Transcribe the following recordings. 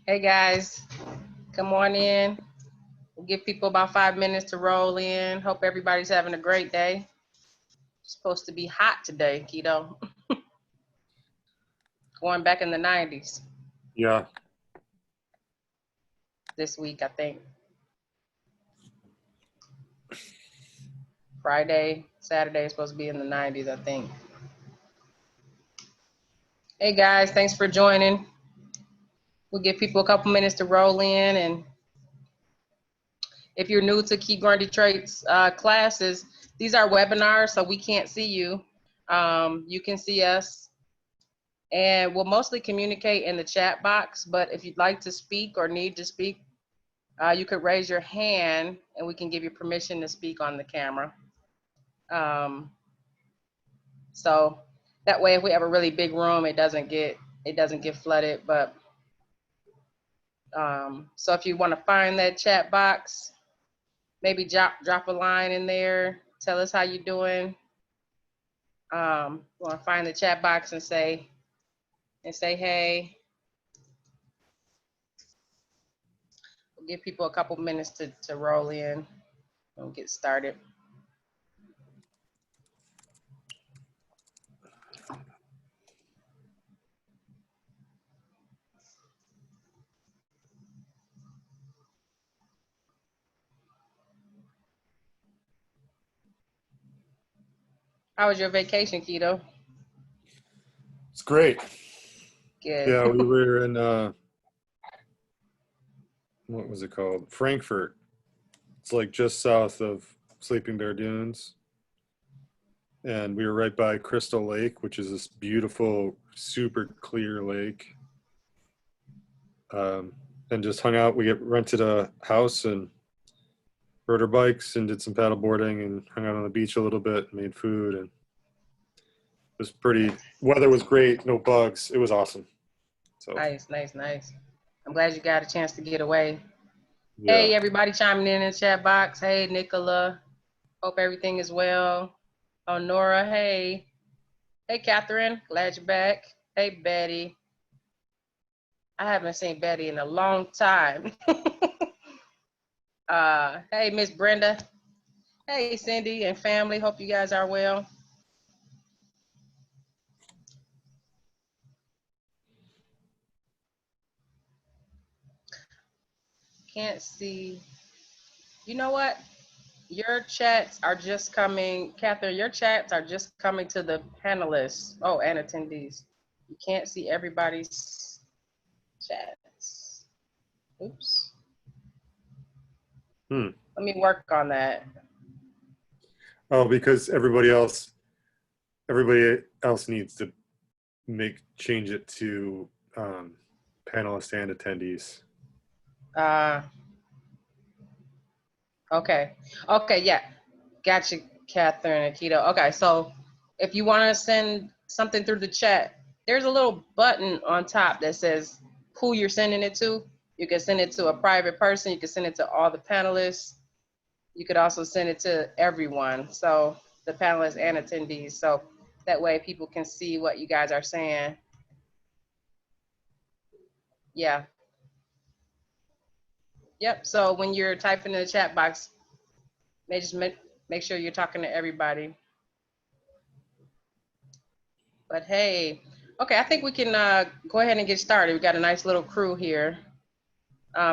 Hey guys, come on in. We'll give people about 5 minutes to roll in. Hope everybody's having a great day. It's supposed to be hot today, Keto. Going back in the 90s Yeah. this week, I think. Friday, Saturday is supposed to be in the 90s, I think. Hey guys, thanks for joining. We'll give people a couple minutes to roll in, and if you're new to Keep Growing Detroit's classes, these are webinars, so we can't see you. You can see us, and we'll mostly communicate in the chat box, but if you'd like to speak or need to speak, you could raise your hand and we can give you permission to speak on the camera. So that way, if we have a really big room, it doesn't get flooded. But so if you want to find that chat box, maybe drop a line in there. Tell us how you're doing. Want to find the chat box and say hey. We'll give people a couple minutes to roll in and get started. How was your vacation, Keto? It's great. Good. Yeah, we were in what was it called? Frankfurt. It's like just south of Sleeping Bear Dunes. And we were right by Crystal Lake, which is this beautiful, super clear lake. And just hung out. We rented a house and rode our bikes and did some paddle boarding and hung out on the beach a little bit, made food, and it was pretty, weather was great, no bugs. It was awesome. So Nice. I'm glad you got a chance to get away. yeah. Hey, everybody chiming in the chat box. Hey, Nicola. Hope everything is well. Oh, Nora, hey. Hey, Catherine. Glad you're back. Hey, Betty. I haven't seen Betty in a long time. Hey, Miss Brenda. Hey, Cindy and family. Hope you guys are well. Can't see. You know what? Your chats are just coming, Catherine, your chats are just coming to the panelists. Oh, and attendees. You can't see everybody's chats. Oops. Let me work on that. Oh, because everybody else needs to change it to panelists and attendees. Okay, yeah. Gotcha, Catherine and Keto. Okay, so if you want to send something through the chat, there's a little button on top that says who you're sending it to. You can send it to a private person. You can send it to all the panelists. You could also send it to everyone, so the panelists and attendees. So that way people can see what you guys are saying. Yeah. Yep, so when you're typing in the chat box, make sure you're talking to everybody. But hey, okay, I think we can go ahead and get started. We got a nice little crew here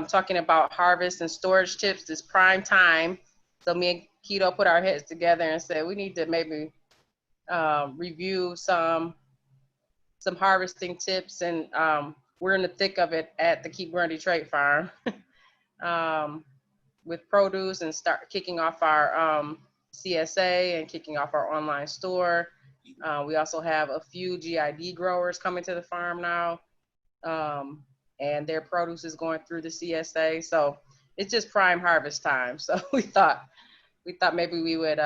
talking about harvest and storage tips. It's prime time. So me and Keto put our heads together and said we need to maybe review some harvesting tips, and we're in the thick of it at the Keep Growing Detroit farm with produce and start kicking off our CSA and kicking off our online store. We also have a few GID growers coming to the farm now, and their produce is going through the CSA. So it's just prime harvest time. So we thought maybe we would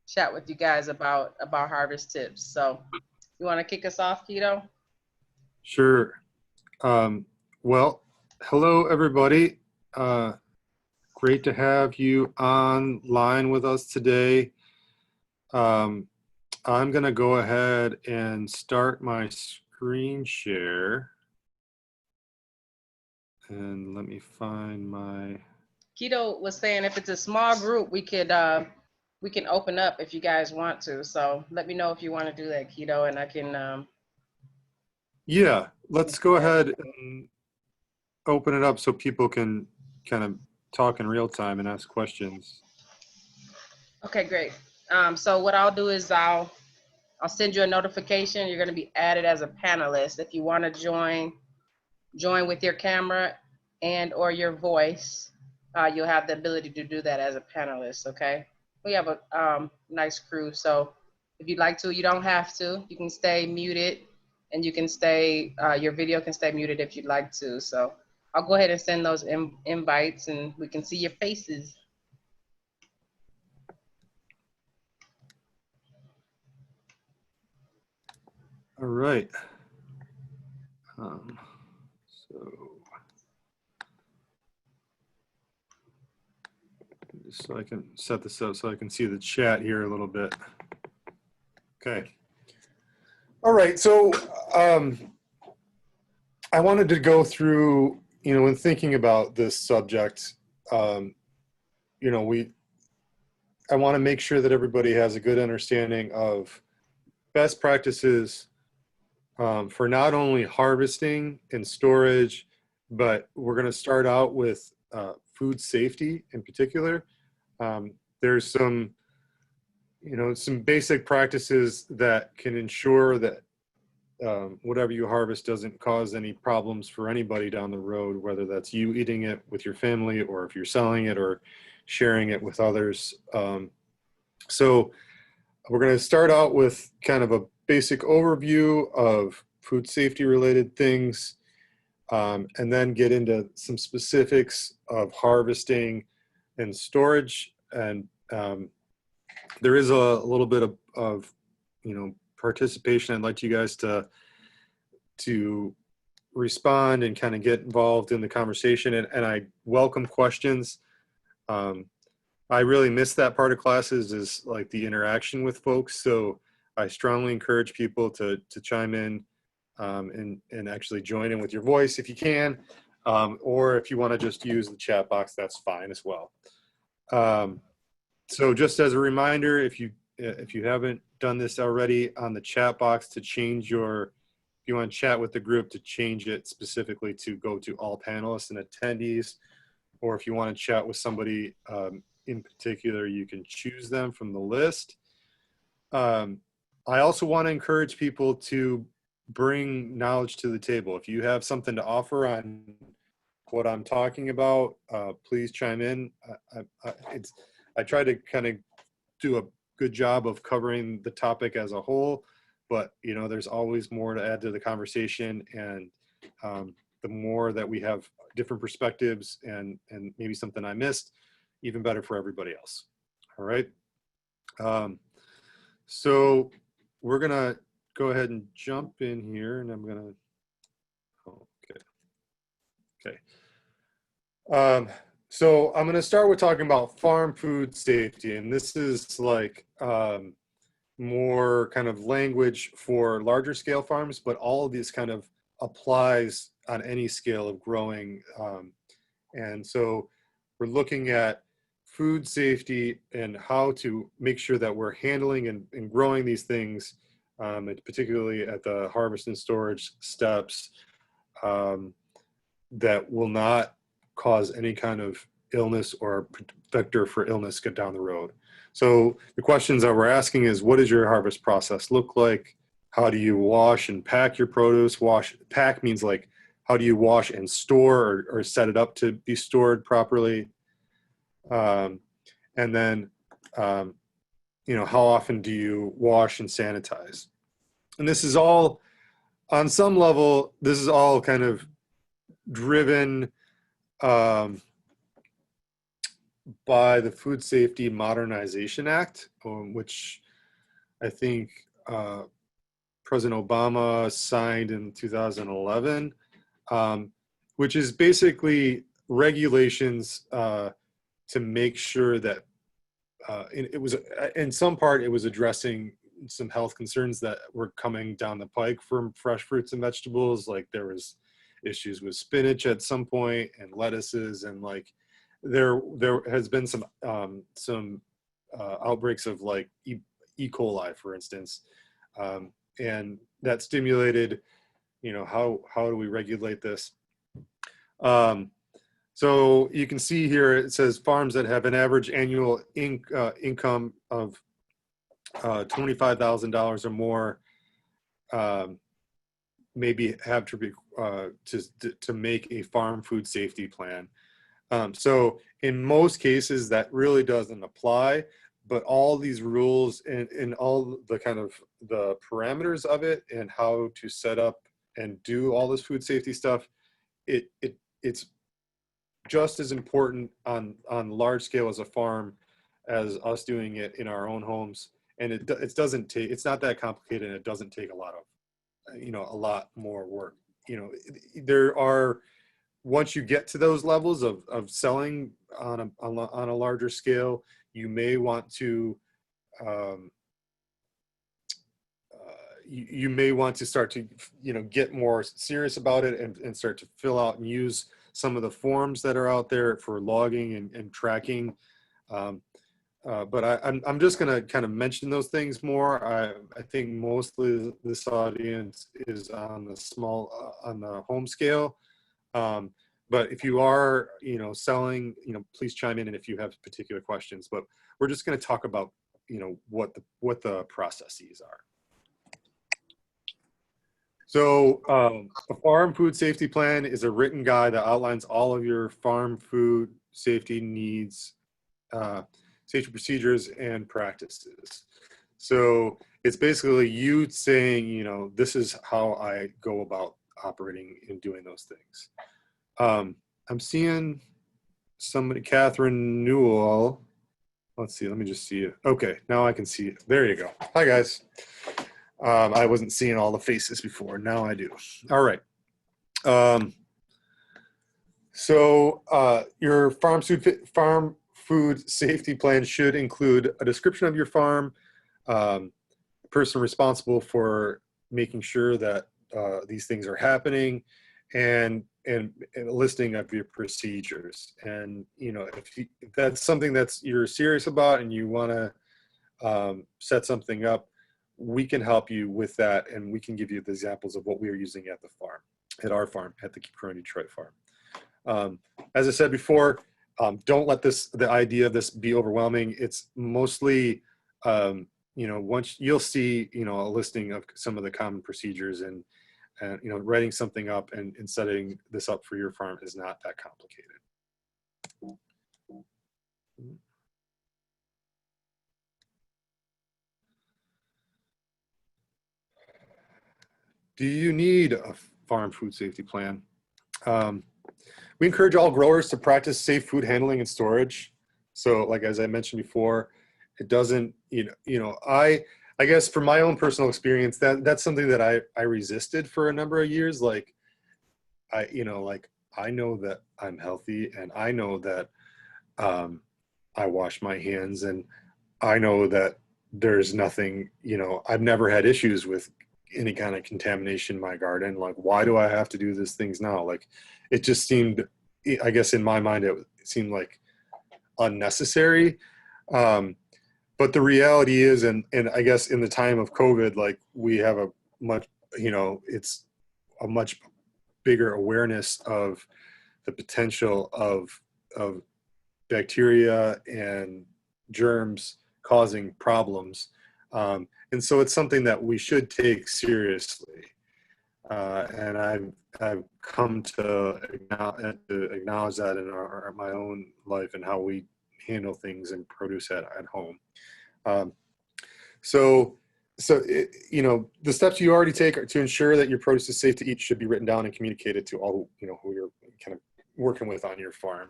chat with you guys about harvest tips. So you want to kick us off, Keto? Sure. Well, hello everybody. Great to have you online with us today. I'm going to go ahead and start my screen share. And let me find my, Keto was saying if it's a small group, we can open up if you guys want to. So let me know if you want to do that, Keto, and I can yeah, let's go yeah. ahead and open it up so people can kind of talk in real time and ask questions. Okay, great. So what I'll do is I'll send you a notification. You're going to be added as a panelist. If you want to join with your camera and or your voice, you'll have the ability to do that as a panelist. Okay. We have a nice crew, so if you'd like to, you don't have to. You can stay muted, and you can stay. Your video can stay muted if you'd like to. So I'll go ahead and send those invites, and we can see your faces. All right. So just so I can set this up so I can see the chat here a little bit. Okay. All right. So I wanted to go through, when thinking about this subject, you know, I want to make sure that everybody has a good understanding of best practices for not only harvesting and storage, but we're going to start out with food safety in particular. There's some basic practices that can ensure that whatever you harvest doesn't cause any problems for anybody down the road, whether that's you eating it with your family or if you're selling it or sharing it with others. So we're going to start out with kind of a basic overview of food safety related things, and then get into some specifics of harvesting and storage. And there is a little bit of participation. I'd like you guys to respond and kind of get involved in the conversation. And I welcome questions. I really miss that part of classes, is like the interaction with folks. So I strongly encourage people to chime in and actually join in with your voice if you can, or if you want to just use the chat box, that's fine as well. So just as a reminder, if you haven't done this already, on the chat box to change if you want to chat with the group, to change it specifically to go to all panelists and attendees, or if you want to chat with somebody in particular, you can choose them from the list. I also want to encourage people to bring knowledge to the table. If you have something to offer on what I'm talking about, please chime in. I try to kind of do a good job of covering the topic as a whole, but there's always more to add to the conversation, and the more that we have different perspectives and maybe something I missed, even better for everybody else. All right. So we're gonna go ahead and jump in here, and I'm gonna, okay. So I'm gonna start with talking about farm food safety, and this is like more kind of language for larger scale farms, but all of this kind of applies on any scale of growing. And so we're looking at food safety and how to make sure that we're handling and growing these things, particularly at the harvest and storage steps, that will not cause any kind of illness or vector for illness get down the road. So the questions that we're asking is, what does your harvest process look like? How do you wash and pack your produce? Pack means like, how do you wash and store or set it up to be stored properly? And then, how often do you wash and sanitize? And this is all, on some level, this is all kind of driven by the Food Safety Modernization Act, which I think President Obama signed in 2011, which is basically regulations to make sure that it was, in some part, it was addressing some health concerns that were coming down the pike from fresh fruits and vegetables. Like there was issues with spinach at some point and lettuces, and like there has been some outbreaks of like E. coli, for instance, and that stimulated, you know, how do we regulate this? So you can see here it says farms that have an average annual income of $25,000 or more maybe have to be to make a farm food safety plan. So in most cases that really doesn't apply, but all these rules and all the kind of the parameters of it and how to set up and do all this food safety stuff, it's just as important on large scale as a farm as us doing it in our own homes. And it doesn't take, it's not that complicated, and it doesn't take a lot of, you know, a lot more work. You know, there are, once you get to those levels of selling on a larger scale, you may want to you may want to start to, you know, get more serious about it and start to fill out and use some of the forms that are out there for logging and tracking. But I'm just going to kind of mention those things more. I think mostly this audience is on the small, on the home scale. But if you are, you know, selling, you know, please chime in and if you have particular questions. But we're just going to talk about, you know, what the processes are. So a farm food safety plan is a written guide that outlines all of your farm food safety needs, safety procedures and practices. So it's basically you saying, you know, this is how I go about operating and doing those things. I'm seeing somebody, Catherine Newell. Let's see, let me just see it. Okay, now I can see it. There you go. Hi guys. I wasn't seeing all the faces before. Now I do. All right. So your farm food safety plan should include a description of your farm, person responsible for making sure that these things are happening, and a listing of your procedures. And you know, if that's something that's you're serious about and you want to set something up, we can help you with that, and we can give you the examples of what we are using at the farm, at our farm, at the Keep Growing Detroit farm. As I said before, don't let the idea of this be overwhelming. It's mostly, you know, once you'll see, you know, a listing of some of the common procedures, and you know, writing something up and setting this up for your farm is not that complicated. Do you need a farm food safety plan? We encourage all growers to practice safe food handling and storage. So like, as I mentioned before, it doesn't, you know, I guess from my own personal experience, that's something that I resisted for a number of years. Like you know, like I know that I'm healthy, and I know that I wash my hands, and I know that there's nothing, you know, I've never had issues with any kind of contamination in my garden. Like, why do I have to do these things now? Like, it just seemed, I guess in my mind, it seemed like unnecessary. But the reality is, and I guess in the time of COVID, like we have a much, you know, it's a much bigger awareness of the potential of bacteria and germs causing problems. And so it's something that we should take seriously. And I've come to acknowledge that in my own life and how we handle things and produce at home. So you know, the steps you already take to ensure that your produce is safe to eat should be written down and communicated to all, you know, who you're kind of working with on your farm.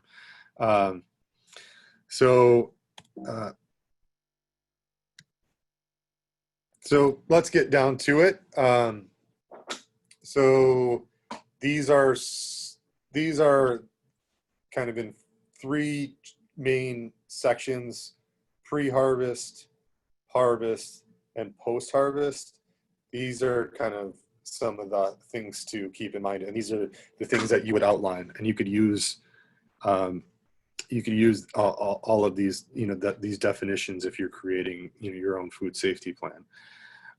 So let's get down to it. So these are kind of in three main sections: pre-harvest, harvest, and post-harvest. These are kind of some of the things to keep in mind. And these are the things that you would outline, and you could use all of these, these definitions if you're creating, your own food safety plan.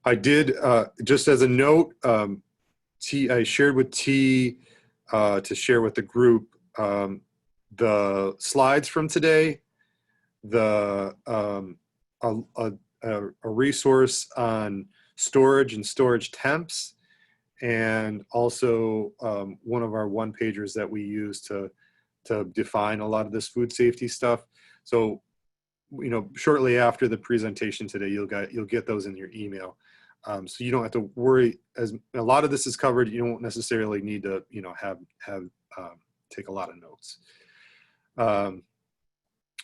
I did, just as a note, I shared with T to share with the group the slides from today, a resource on storage and storage temps, and also one of our one-pagers that we use to define a lot of this food safety stuff. So, shortly after the presentation today, you'll get those in your email. So you don't have to worry, as a lot of this is covered. You don't necessarily need to, take a lot of notes.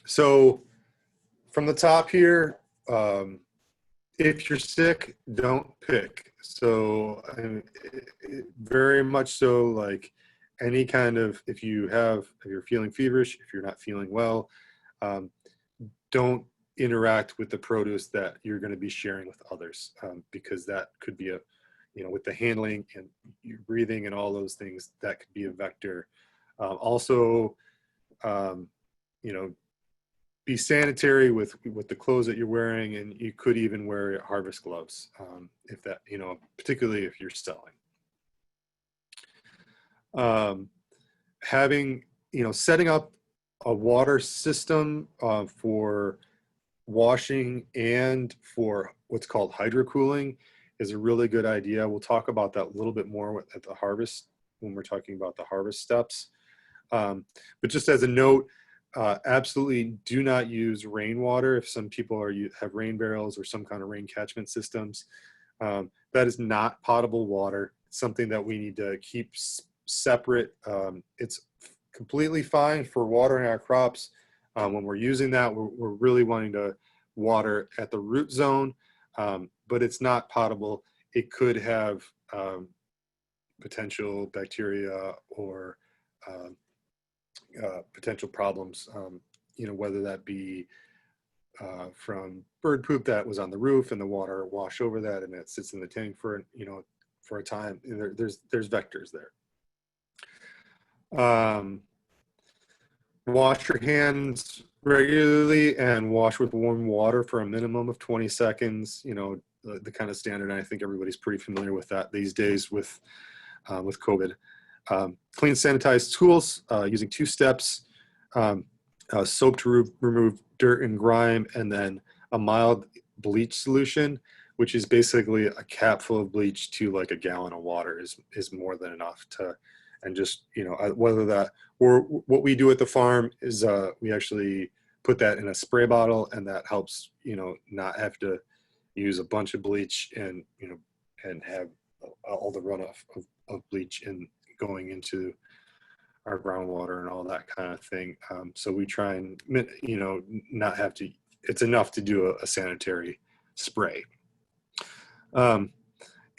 So from the top here, if you're sick, don't pick. So very much so, like any kind of, if you're feeling feverish, if you're not feeling well, don't interact with the produce that you're going to be sharing with others, because that could be with the handling and your breathing and all those things, that could be a vector. Also, be sanitary with the clothes that you're wearing, and you could even wear harvest gloves, if that, particularly if you're selling. Setting up a water system for washing and for what's called hydrocooling is a really good idea. We'll talk about that a little bit more at the harvest, when we're talking about the harvest steps. But just as a note, absolutely do not use rainwater. If some people have rain barrels or some kind of rain catchment systems, that is not potable water. It's something that we need to keep separate. It's completely fine for watering our crops. When we're using that, we're really wanting to water at the root zone, but it's not potable. It could have potential bacteria or potential problems, whether that be from bird poop that was on the roof and the water wash over that and it sits in the tank for a time. There's vectors there. Wash your hands regularly and wash with warm water for a minimum of 20 seconds. The kind of standard, and I think everybody's pretty familiar with that these days with COVID. Clean, sanitized tools using 2 steps, soap to remove dirt and grime, and then a mild bleach solution, which is basically a cap full of bleach to like a gallon of water is more than enough to, and just, whether that, or what we do at the farm is we actually put that in a spray bottle, and that helps, not have to use a bunch of bleach and, and have all the runoff of bleach in going into our groundwater and all that kind of thing. So we try and, not have to, it's enough to do a sanitary spray.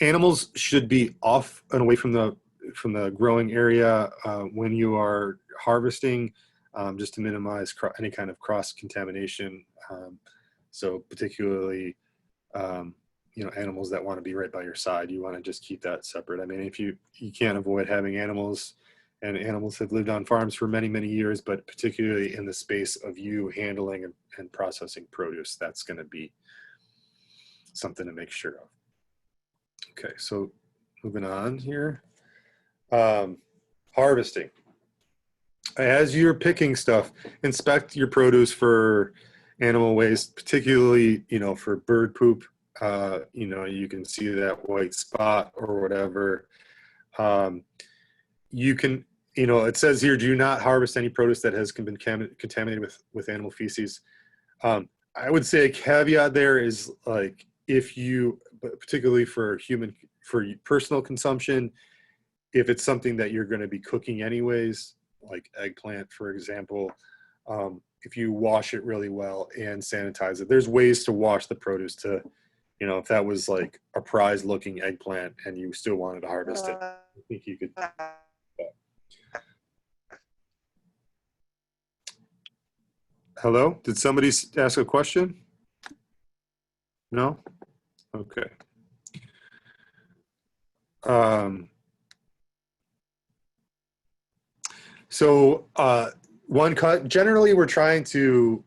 Animals should be off and away from the growing area when you are harvesting, just to minimize any kind of cross contamination. So particularly, animals that want to be right by your side, you want to just keep that separate. I mean, if you can't avoid having animals, and animals have lived on farms for many, many years, but particularly in the space of you handling and processing produce, that's going to be something to make sure of. Okay, so moving on here. Harvesting. As you're picking stuff, inspect your produce for animal waste, particularly, for bird poop. You can see that white spot or whatever. You can, it says here, do not harvest any produce that has been contaminated with animal feces. I would say a caveat there is, like, if you, particularly for personal consumption, if it's something that you're going to be cooking anyways, like eggplant, for example, if you wash it really well and sanitize it, there's ways to wash the produce to, if that was like a prize looking eggplant and you still wanted to harvest it, I think you could. Hello? Did somebody ask a question? No? Okay. Um, so one cut, generally we're trying to,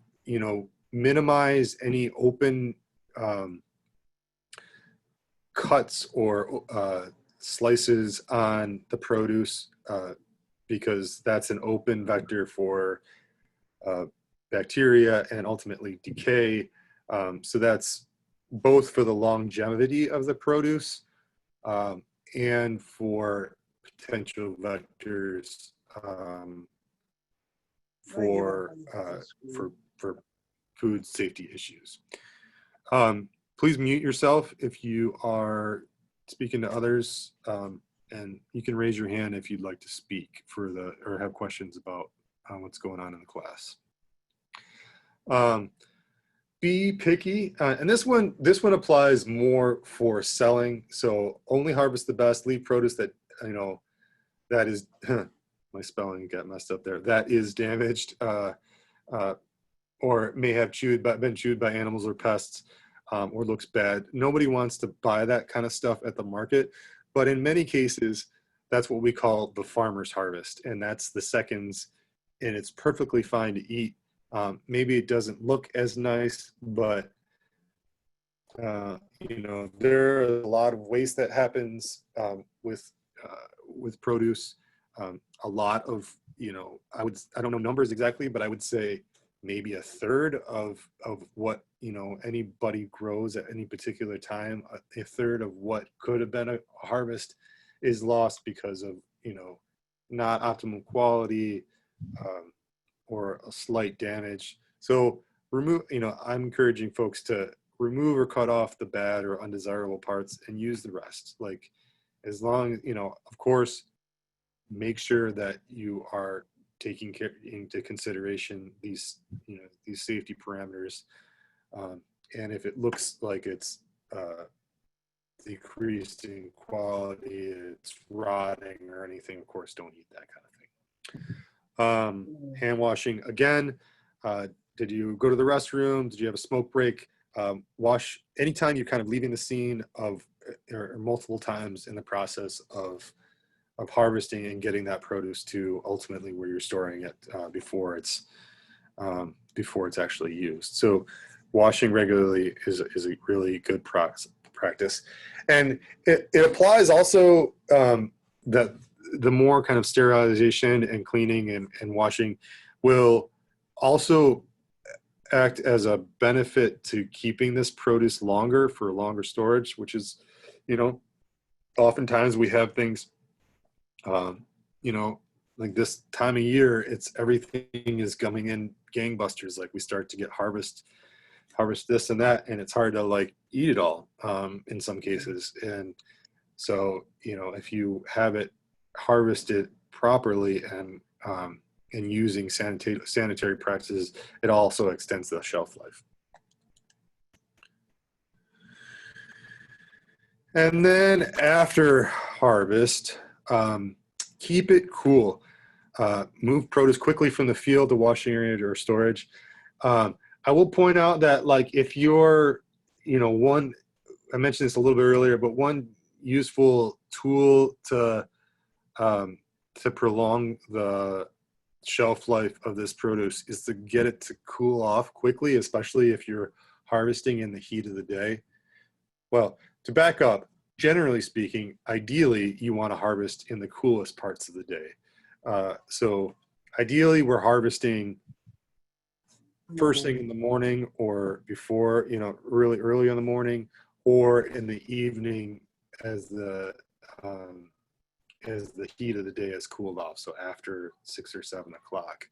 minimize any open cuts or slices on the produce because that's an open vector for uh, bacteria and ultimately decay. So that's both for the longevity of the produce um, and for potential vectors for for food safety issues. Please mute yourself if you are speaking to others, and you can raise your hand if you'd like to speak or have questions about what's going on in the class. Be picky, and this one applies more for selling. So only harvest the best. Leave produce that that is my spelling got messed up there. That is damaged or may have been chewed by animals or pests, or looks bad. Nobody wants to buy that kind of stuff at the market, but in many cases, that's what we call the farmer's harvest, and that's the seconds, and it's perfectly fine to eat. Maybe it doesn't look as nice, but there are a lot of waste that happens with produce. A lot of I don't know numbers exactly, but I would say maybe a third of what anybody grows at any particular time, a third of what could have been a harvest is lost because of not optimal quality or a slight damage. So I'm encouraging folks to remove or cut off the bad or undesirable parts and use the rest. Like, as long of course, make sure that you are taking into consideration these safety parameters, and if it looks like it's decreased in quality, it's rotting or anything, of course don't eat that kind of thing. Hand washing again. Did you go to the restroom? Did you have a smoke break? Wash anytime you're kind of leaving the scene of or multiple times in the process of harvesting and getting that produce to ultimately where you're storing it before it's actually used. So washing regularly is a really good practice. And it applies also that the more kind of sterilization and cleaning and washing will also act as a benefit to keeping this produce longer for longer storage, which is, oftentimes we have things, like this time of year, everything is coming in gangbusters. Like we start to get harvest this and that, and it's hard to like eat it all in some cases. And so, if you have it harvested properly and using sanitary practices, it also extends the shelf life. And then after harvest, keep it cool. Move produce quickly from the field to washing area or storage. I will point out that, like, if you're, I mentioned this a little bit earlier, but one useful tool to prolong the shelf life of this produce is to get it to cool off quickly, especially if you're harvesting in the heat of the day. Well, to back up, generally speaking, ideally you want to harvest in the coolest parts of the day. So ideally we're harvesting first thing in the morning or before, really early in the morning, or in the evening as the heat of the day has cooled off. So after 6 or 7 o'clock.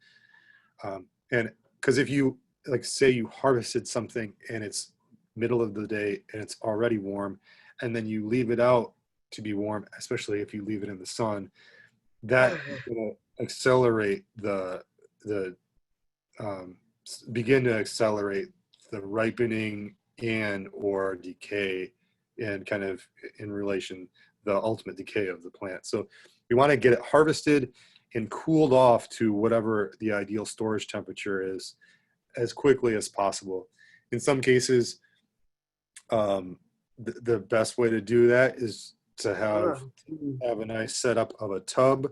And because if you, like, say you harvested something and it's middle of the day and it's already warm, and then you leave it out to be warm, especially if you leave it in the sun, that will accelerate begin to accelerate the ripening and or decay, and kind of in relation the ultimate decay of the plant. So you want to get it harvested and cooled off to whatever the ideal storage temperature is as quickly as possible. In some cases, the best way to do that is to have a nice setup of a tub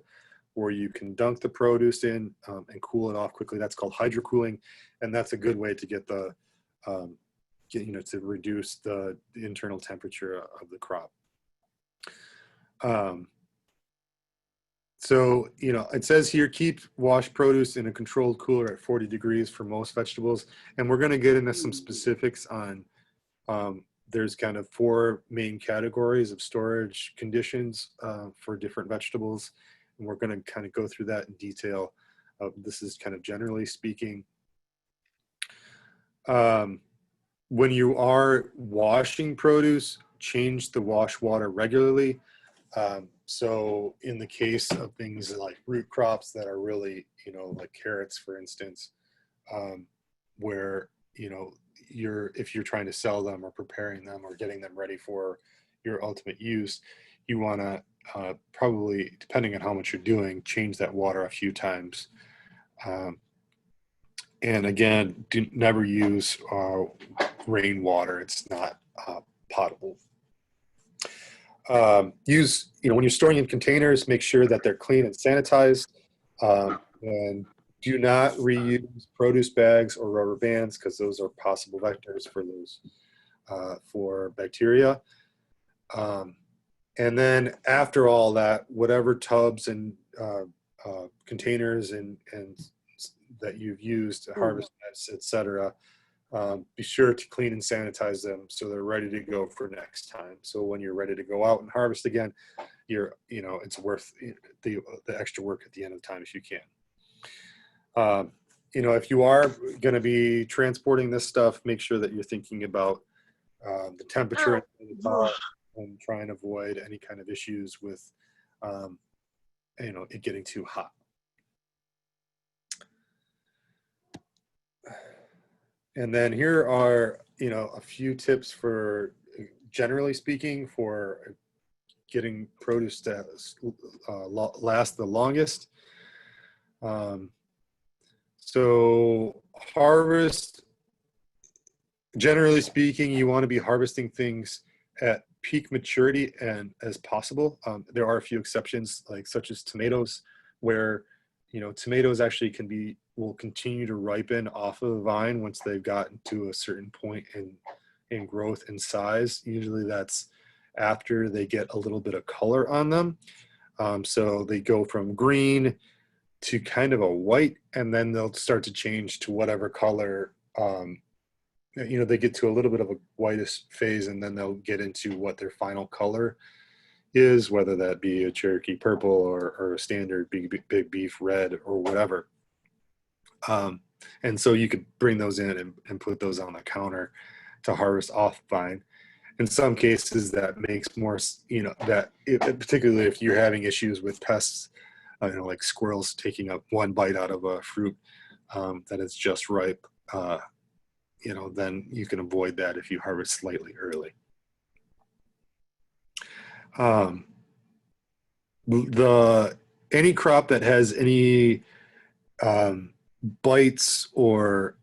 where you can dunk the produce in and cool it off quickly. That's called hydrocooling, and that's a good way to get the to reduce the internal temperature of the crop. So, it says here, keep washed produce in a controlled cooler at 40 degrees for most vegetables. And we're going to get into some specifics on, there's kind of 4 main categories of storage conditions for different vegetables. And we're going to kind of go through that in detail. This is kind of generally speaking. When you are washing produce, change the wash water regularly. So in the case of things like root crops that are really, like carrots, for instance, where, if you're trying to sell them or preparing them or getting them ready for your ultimate use, you want to probably, depending on how much you're doing, change that water a few times. And again, never use rainwater. It's not potable. Use, when you're storing in containers, make sure that they're clean and sanitized. And do not reuse produce bags or rubber bands, because those are possible vectors for those for bacteria. And then after all that, whatever tubs and containers and that you've used, harvest nets, etc., be sure to clean and sanitize them so they're ready to go for next time. So when you're ready to go out and harvest again, it's worth the extra work at the end of the time if you can. If you are going to be transporting this stuff, make sure that you're thinking about the temperature and try and avoid any kind of issues with it getting too hot. And then here are, a few tips for, generally speaking, for getting produce to last the longest. So harvest, generally speaking, you want to be harvesting things at peak maturity and as possible. There are a few exceptions, such as tomatoes, where tomatoes actually will continue to ripen off of the vine once they've gotten to a certain point in growth and size. Usually that's after they get a little bit of color on them. So they go from green to kind of a white, and then they'll start to change to whatever color. They get to a little bit of a whitish phase, and then they'll get into what their final color is, whether that be a Cherokee purple or a standard big beef red or whatever. And so you could bring those in and put those on the counter to harvest off vine. In some cases that makes more, particularly if you're having issues with pests, like squirrels taking up one bite out of a fruit that is just ripe, then you can avoid that if you harvest slightly early. Any crop that has any bites or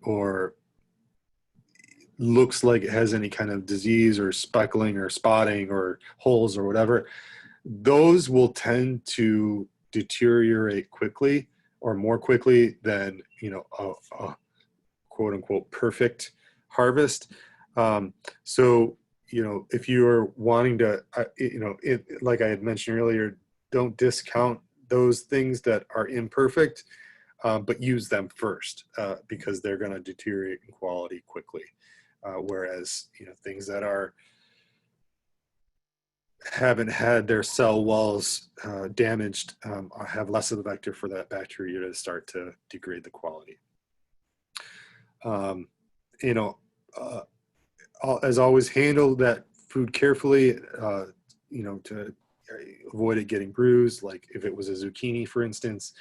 or looks like it has any kind of disease or speckling or spotting or holes or whatever, those will tend to deteriorate quickly or more quickly than a quote unquote perfect harvest. So if you're wanting to, like I had mentioned earlier, don't discount those things that are imperfect, but use them first because they're going to deteriorate in quality quickly. Whereas, things that haven't had their cell walls damaged have less of a vector for that bacteria to start to degrade the quality. As always, handle that food carefully, to avoid it getting bruised. Like if it was a zucchini, for instance,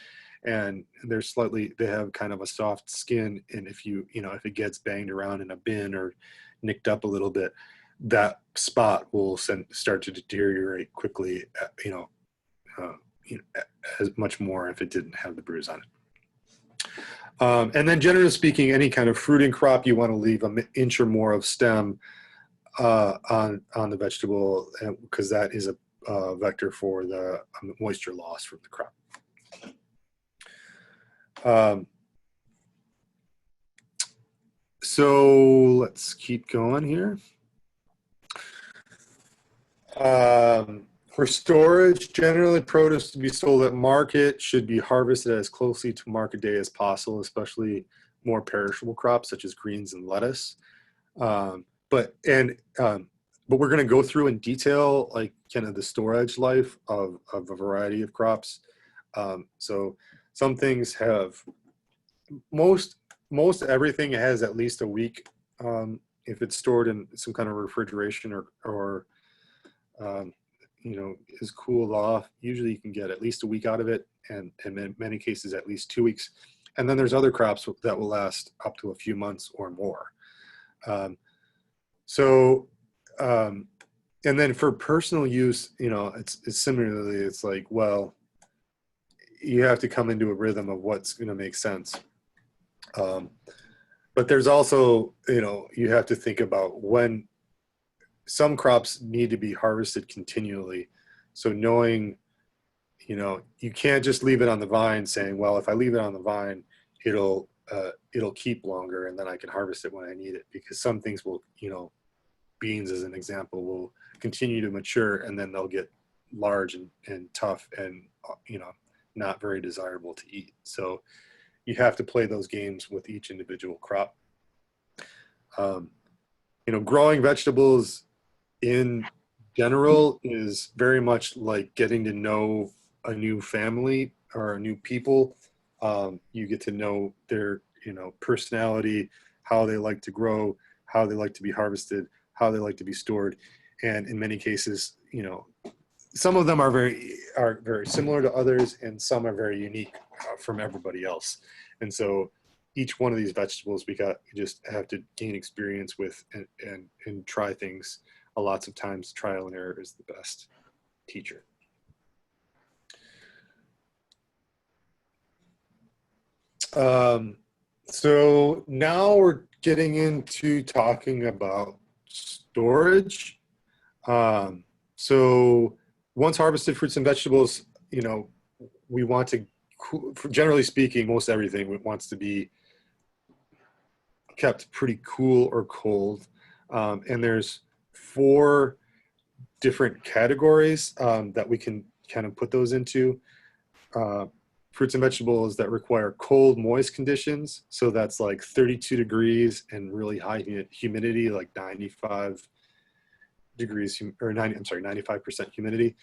and they have kind of a soft skin, and if if it gets banged around in a bin or nicked up a little bit, that spot will start to deteriorate quickly, as much more if it didn't have the bruise on it. And then generally speaking, any kind of fruiting crop, you want to leave an inch or more of stem on the vegetable, because that is a vector for the moisture loss from the crop. So let's keep going here. For storage, generally produce to be sold at market should be harvested as closely to market day as possible, especially more perishable crops such as greens and lettuce. But we're going to go through in detail, like kind of the storage life of a variety of crops. So some things have, most everything has at least a week if it's stored in some kind of refrigeration or is cooled off. Usually you can get at least a week out of it, and in many cases at least 2 weeks. And then there's other crops that will last up to a few months or more. And then for personal use, it's similarly, it's like, well, you have to come into a rhythm of what's going to make sense. But there's also, you have to think about when some crops need to be harvested continually. So knowing, you can't just leave it on the vine saying, well, if I leave it on the vine, it'll keep longer and then I can harvest it when I need it, because some things will, beans as an example, will continue to mature and then they'll get large and tough and, not very desirable to eat. So you have to play those games with each individual crop. Growing vegetables in general is very much like getting to know a new family or a new people. You get to know their, personality, how they like to grow, how they like to be harvested, how they like to be stored. And in many cases, some of them are very similar to others, and some are very unique from everybody else. And so each one of these vegetables, we just have to gain experience with and try things. Lots of times trial and error is the best teacher. So now we're getting into talking about storage. So once harvested fruits and vegetables, we want to, generally speaking, most everything wants to be kept pretty cool or cold. And there's 4 different categories that we can kind of put those into. Fruits and vegetables that require cold, moist conditions. So that's like 32 degrees and really high humidity, like 95 degrees, or 95% humidity.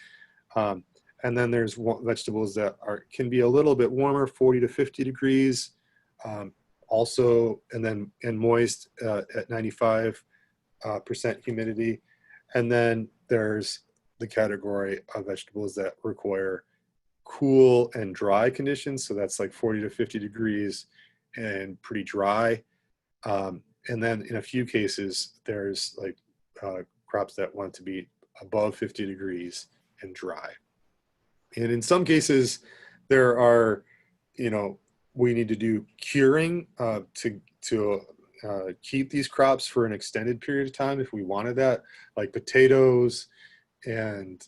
And then there's vegetables that can be a little bit warmer, 40 to 50 degrees. Also, and moist at 95% humidity. And then there's the category of vegetables that require cool and dry conditions. So that's like 40 to 50 degrees and pretty dry. And then in a few cases, there's like crops that want to be above 50 degrees and dry. And in some cases, there are, we need to do curing to keep these crops for an extended period of time if we wanted that, like potatoes and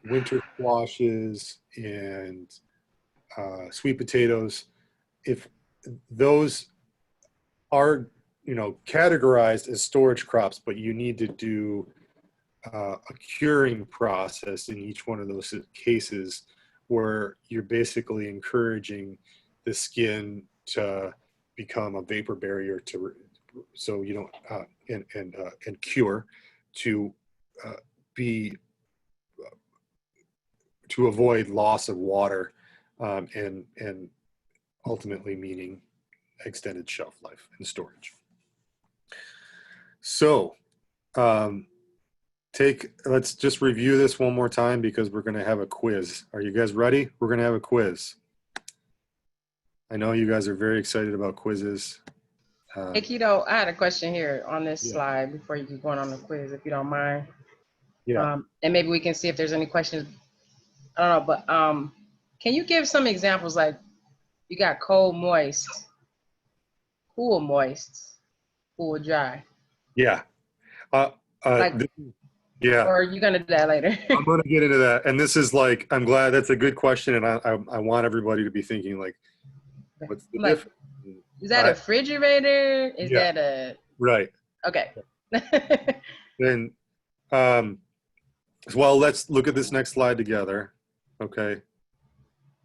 winter squashes and sweet potatoes. If those are, categorized as storage crops, but you need to do a curing process in each one of those cases, where you're basically encouraging the skin to become a vapor barrier so you don't and cure to avoid loss of water and ultimately meaning extended shelf life and storage. So let's just review this one more time, because we're going to have a quiz. Are you guys ready? We're going to have a quiz. I know you guys are very excited about quizzes. Hey, Keto, I had a question here on this slide before you keep going on the quiz, if you don't mind. Yeah. And maybe we can see if there's any questions. I don't know, but can you give some examples? Like, you got cold, moist, cool, moist, cool, dry. Yeah. Uh, Like, yeah, or are you gonna do that later? I'm going to get into that. And this is like, I'm glad that's a good question. And I want everybody to be thinking like, what's the Like, difference? is that a I, refrigerator? Is yeah, that a right. okay? Then, um, well, let's look at this next slide together. Okay.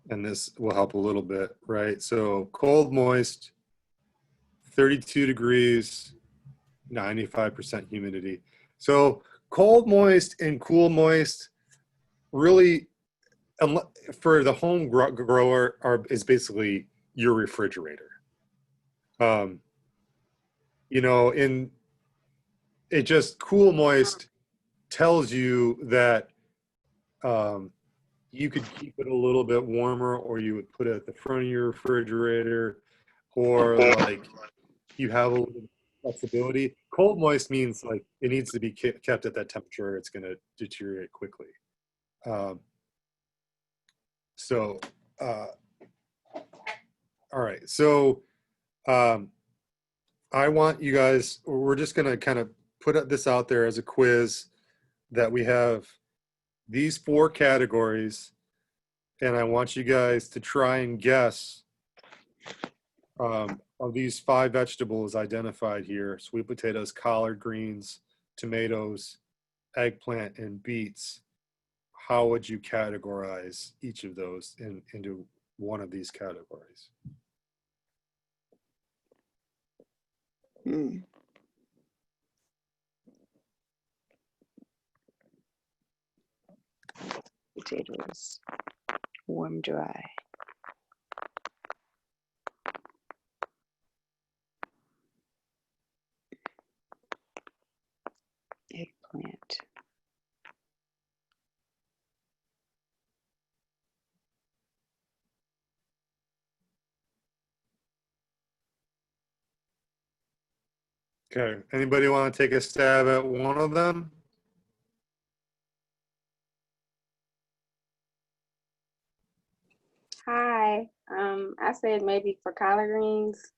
And this will help a little bit, right? So cold, moist, 32 degrees, 95% humidity. So cold, moist, and cool, moist really, for the home grower, is basically your refrigerator. You know, in it just cool, moist tells you that you could keep it a little bit warmer, or you would put it at the front of your refrigerator, or like you have a little bit of flexibility. Cold moist means like it needs to be kept at that temperature. It's going to deteriorate quickly. Um, so, uh, all right. So, um, I want you guys, we're just going to kind of put this out there as a quiz that we have these 4 categories, and I want you guys to try and guess of these 5 vegetables identified here: sweet potatoes, collard greens, tomatoes, eggplant, and beets. How would you categorize each of those into one of these categories? Hmm. Potatoes, warm, dry. Eggplant. Okay, anybody want to take a stab at one of them? Hi. I said maybe for collard greens,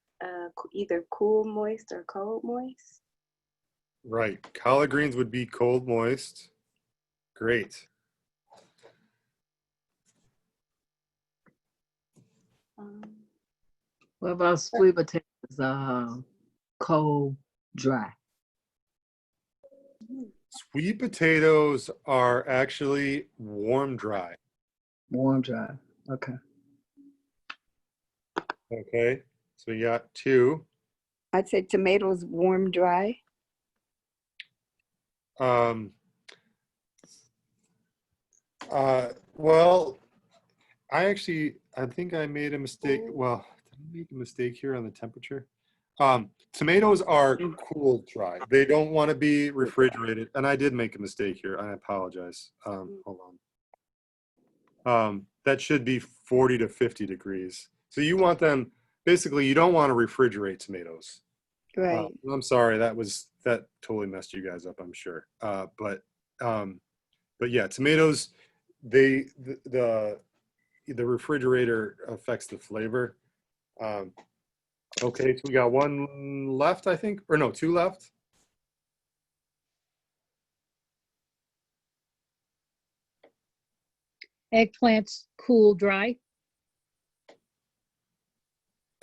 either cool moist or cold moist. Right, collard greens would be cold moist. Great. Um, What about sweet potatoes? Cold, dry. Sweet potatoes are actually warm dry. Warm, dry. Okay. Okay, so we got 2. I'd say tomatoes, warm, dry. Um, well, I think I made a mistake. Well, did I make a mistake here on the temperature? Tomatoes are cool dry. They don't want to be refrigerated. And I did make a mistake here. I apologize. Hold on. That should be 40 to 50 degrees. So you want them, basically, you don't want to refrigerate tomatoes. Right. I'm sorry, that totally messed you guys up, I'm sure. But yeah, tomatoes, the refrigerator affects the flavor. Okay, so we got 1 left, I think, or no, 2 left. Eggplants cool dry.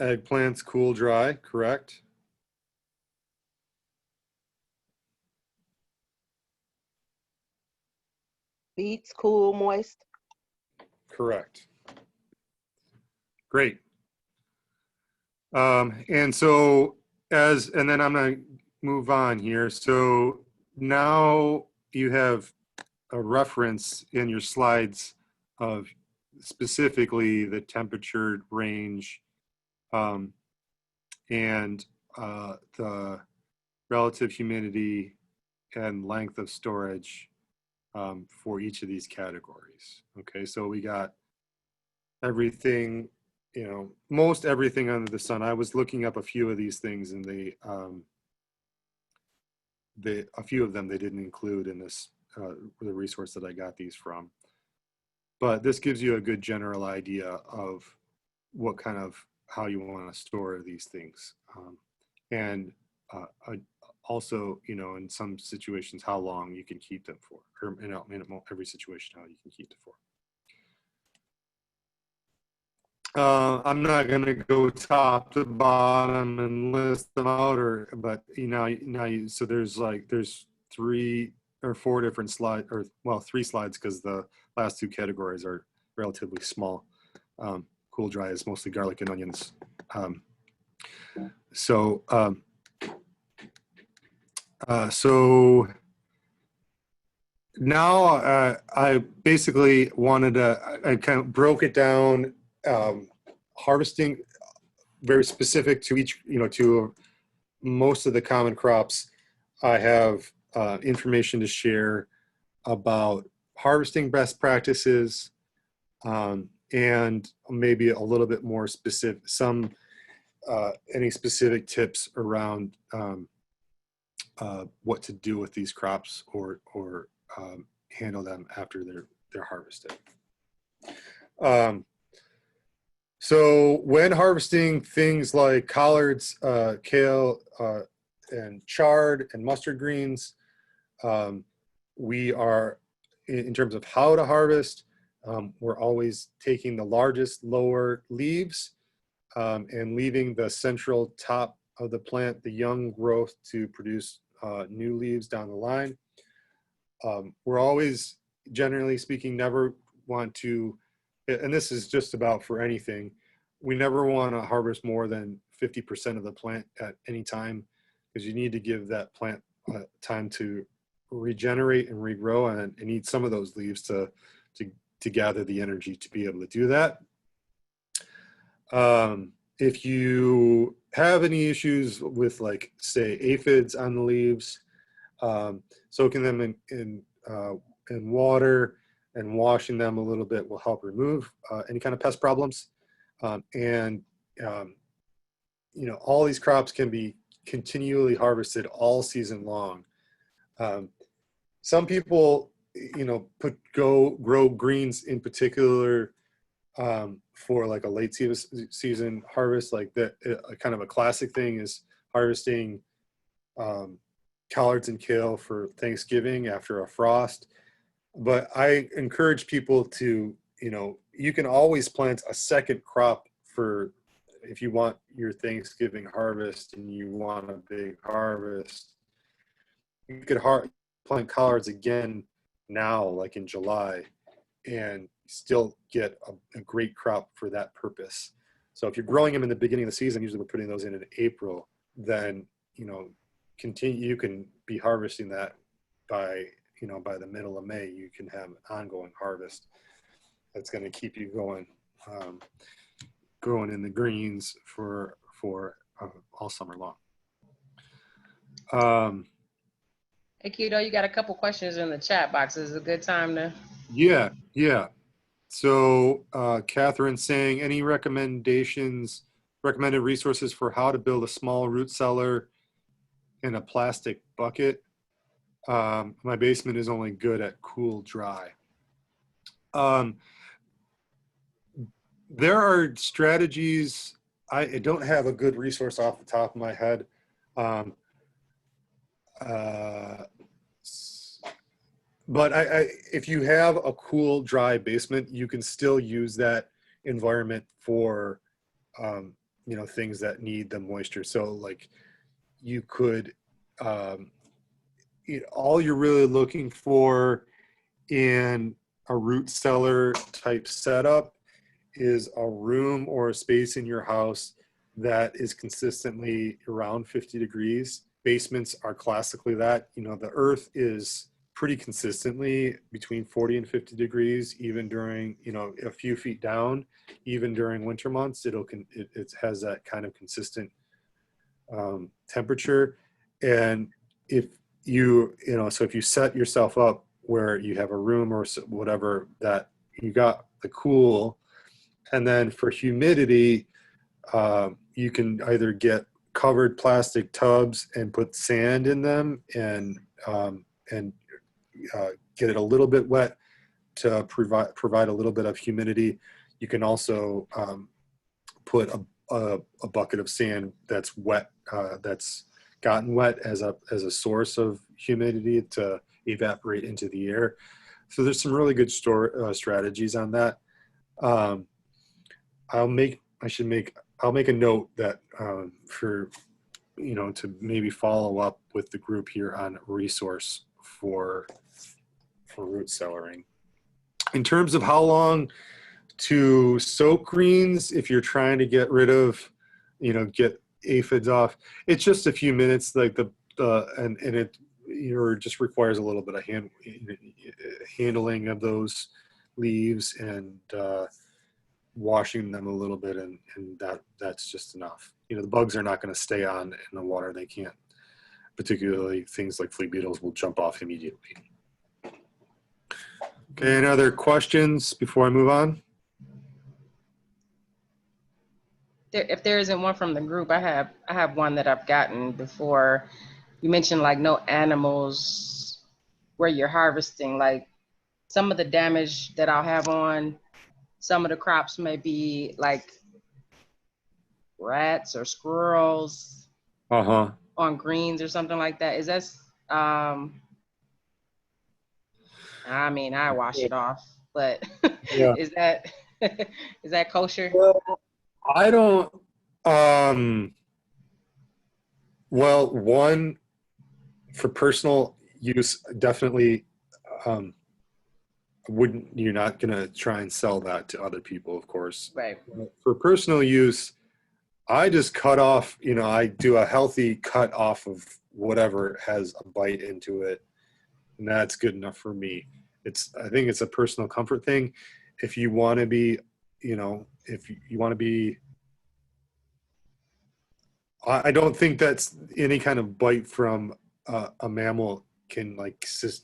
Eggplants cool dry, correct. Beets cool moist. Correct. Great. And so and then I'm going to move on here. So now you have a reference in your slides of specifically the temperature range and the relative humidity and length of storage for each of these categories. Okay, so we got everything, most everything under the sun. I was looking up a few of these things, and a few of them they didn't include in this the resource that I got these from. But this gives you a good general idea of how you want to store these things. And also, you know, in some situations, how long you can keep them for, or in every situation, how you can keep them for. I'm not going to go top to bottom and list them out, but so there's 3 or 4 different slides, or well, 3 slides, because the last 2 categories are relatively small. Cool dry is mostly garlic and onions. So now I basically I kind of broke it down, harvesting very specific to each, to most of the common crops. I have information to share about harvesting best practices, and maybe a little bit more specific, any specific tips around what to do with these crops, or handle them after they're harvested. So when harvesting things like collards, kale, and chard and mustard greens, we are, in terms of how to harvest, we're always taking the largest lower leaves, and leaving the central top of the plant, the young growth, to produce new leaves down the line. We're always, generally speaking, never want to, and this is just about for anything, we never want to harvest more than 50% of the plant at any time, because you need to give that plant time to regenerate and regrow, and it needs some of those leaves to gather the energy to be able to do that. If you have any issues with, like, say, aphids on the leaves, soaking them in water and washing them a little bit will help remove any kind of pest problems. All these crops can be continually harvested all season long. Some people, grow greens in particular for like a late season harvest. Like that, kind of a classic thing is harvesting collards and kale for Thanksgiving after a frost. But I encourage people to, you can always plant a second crop for, if you want your Thanksgiving harvest and you want a big harvest. You could plant collards again now, like in July, and still get a great crop for that purpose. So if you're growing them in the beginning of the season, usually we're putting those in April, then, you can be harvesting that by the middle of May. You can have an ongoing harvest that's going to keep you going, growing in the greens for all summer long. Hey, Keto, you got a couple questions in the chat box. Is it a good time to? Yeah. So Catherine saying, any recommended resources for how to build a small root cellar in a plastic bucket? My basement is only good at cool dry. There are strategies. I don't have a good resource off the top of my head. But if you have a cool, dry basement, you can still use that environment for, things that need the moisture. So like you could, all you're really looking for in a root cellar type setup is a room or a space in your house that is consistently around 50 degrees. Basements are classically that. The earth is pretty consistently between 40 and 50 degrees, even during, a few feet down, even during winter months, it has that kind of consistent temperature. And if so if you set yourself up where you have a room or whatever that you got the cool, and then for humidity, you can either get covered plastic tubs and put sand in them and get it a little bit wet to provide a little bit of humidity. You can also put a bucket of sand that's wet, that's gotten wet as a source of humidity to evaporate into the air. So there's some really good strategies on that. I'll make a note that for to maybe follow up with the group here on resource for root cellaring. In terms of how long to soak greens, if you're trying to get rid of, get aphids off, it's just a few minutes. Like and it just requires a little bit of handling of those leaves and washing them a little bit, and that's just enough. The bugs are not going to stay on in the water. They can't. Particularly things like flea beetles will jump off immediately. Okay, any other questions before I move on? If there isn't one from the group, I have one that I've gotten before. You mentioned like no animals where you're harvesting. Like some of the damage that I'll have on some of the crops may be like rats or squirrels on greens or something like that. Is that I mean, I wash it off, but Yeah. is that kosher? Well, I don't. Well, one, for personal use, definitely. You're not gonna try and sell that to other people, of course. Right. For personal use, I just cut off. I do a healthy cut off of whatever has a bite into it, and that's good enough for me. I think it's a personal comfort thing. If you want to be, if you want to be, I don't think that's any kind of bite from a mammal can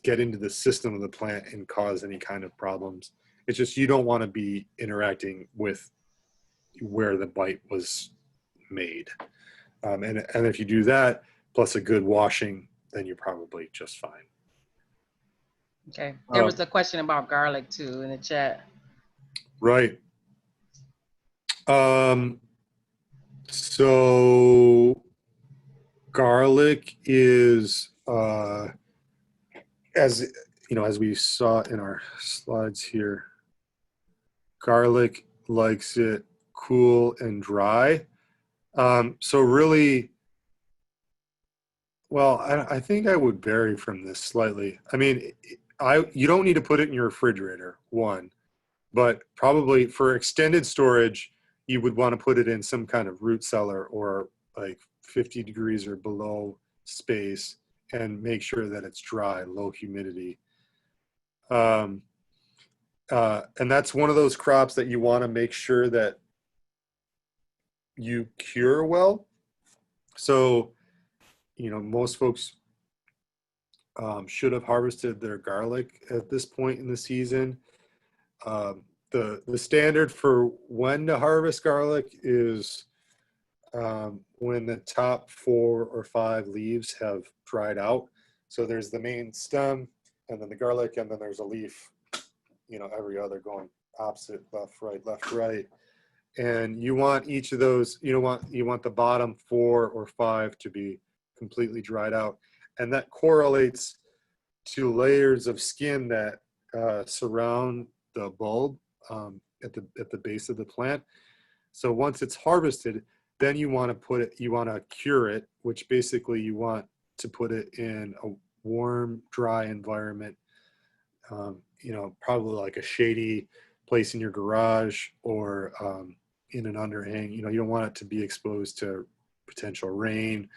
get into the system of the plant and cause any kind of problems. It's just you don't want to be interacting with where the bite was made. And if you do that, plus a good washing, then you're probably just fine. Okay. There was a question about garlic too in the chat. Right. So garlic is, as we saw in our slides here, garlic likes it cool and dry. So really, well, I think I would vary from this slightly. I mean, you don't need to put it in your refrigerator, one, but probably for extended storage, you would want to put it in some kind of root cellar or like 50 degrees or below space and make sure that it's dry, low humidity. And that's one of those crops that you want to make sure that you cure well. So, most folks should have harvested their garlic at this point in the season. The standard for when to harvest garlic is when the top 4 or 5 leaves have dried out. So there's the main stem, and then the garlic, and then there's a leaf, every other going opposite, left, right. And you want each of those, you want the bottom 4 or 5 to be completely dried out. And that correlates to layers of skin that surround the bulb at the base of the plant. So once it's harvested, then you want to cure it, which basically you want to put it in a warm, dry environment, probably like a shady place in your garage or in an underhang. You don't want it to be exposed to potential rain,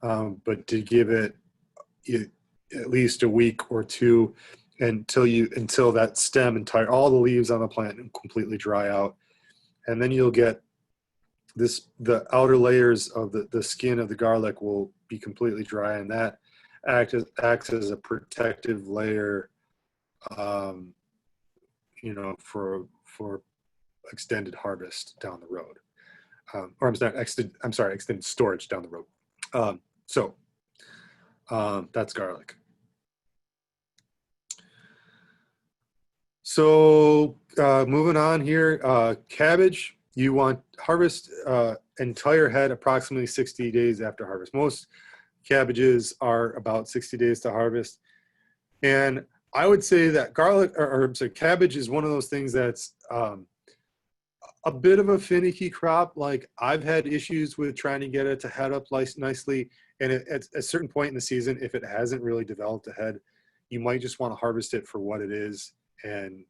but to give it at least a week or two until that stem all the leaves on the plant completely dry out. And then you'll get the outer layers of the skin of the garlic will be completely dry, and that acts as a protective layer, for extended harvest down the road. Extended storage down the road. That's garlic. So moving on here, cabbage, you want harvest entire head approximately 60 days after harvest. Cabbages are about 60 days to harvest. And I would say that garlic, or I'm sorry, cabbage is one of those things that's a bit of a finicky crop. Like I've had issues with trying to get it to head up nicely. And at a certain point in the season, if it hasn't really developed a head, you might just want to harvest it for what it is and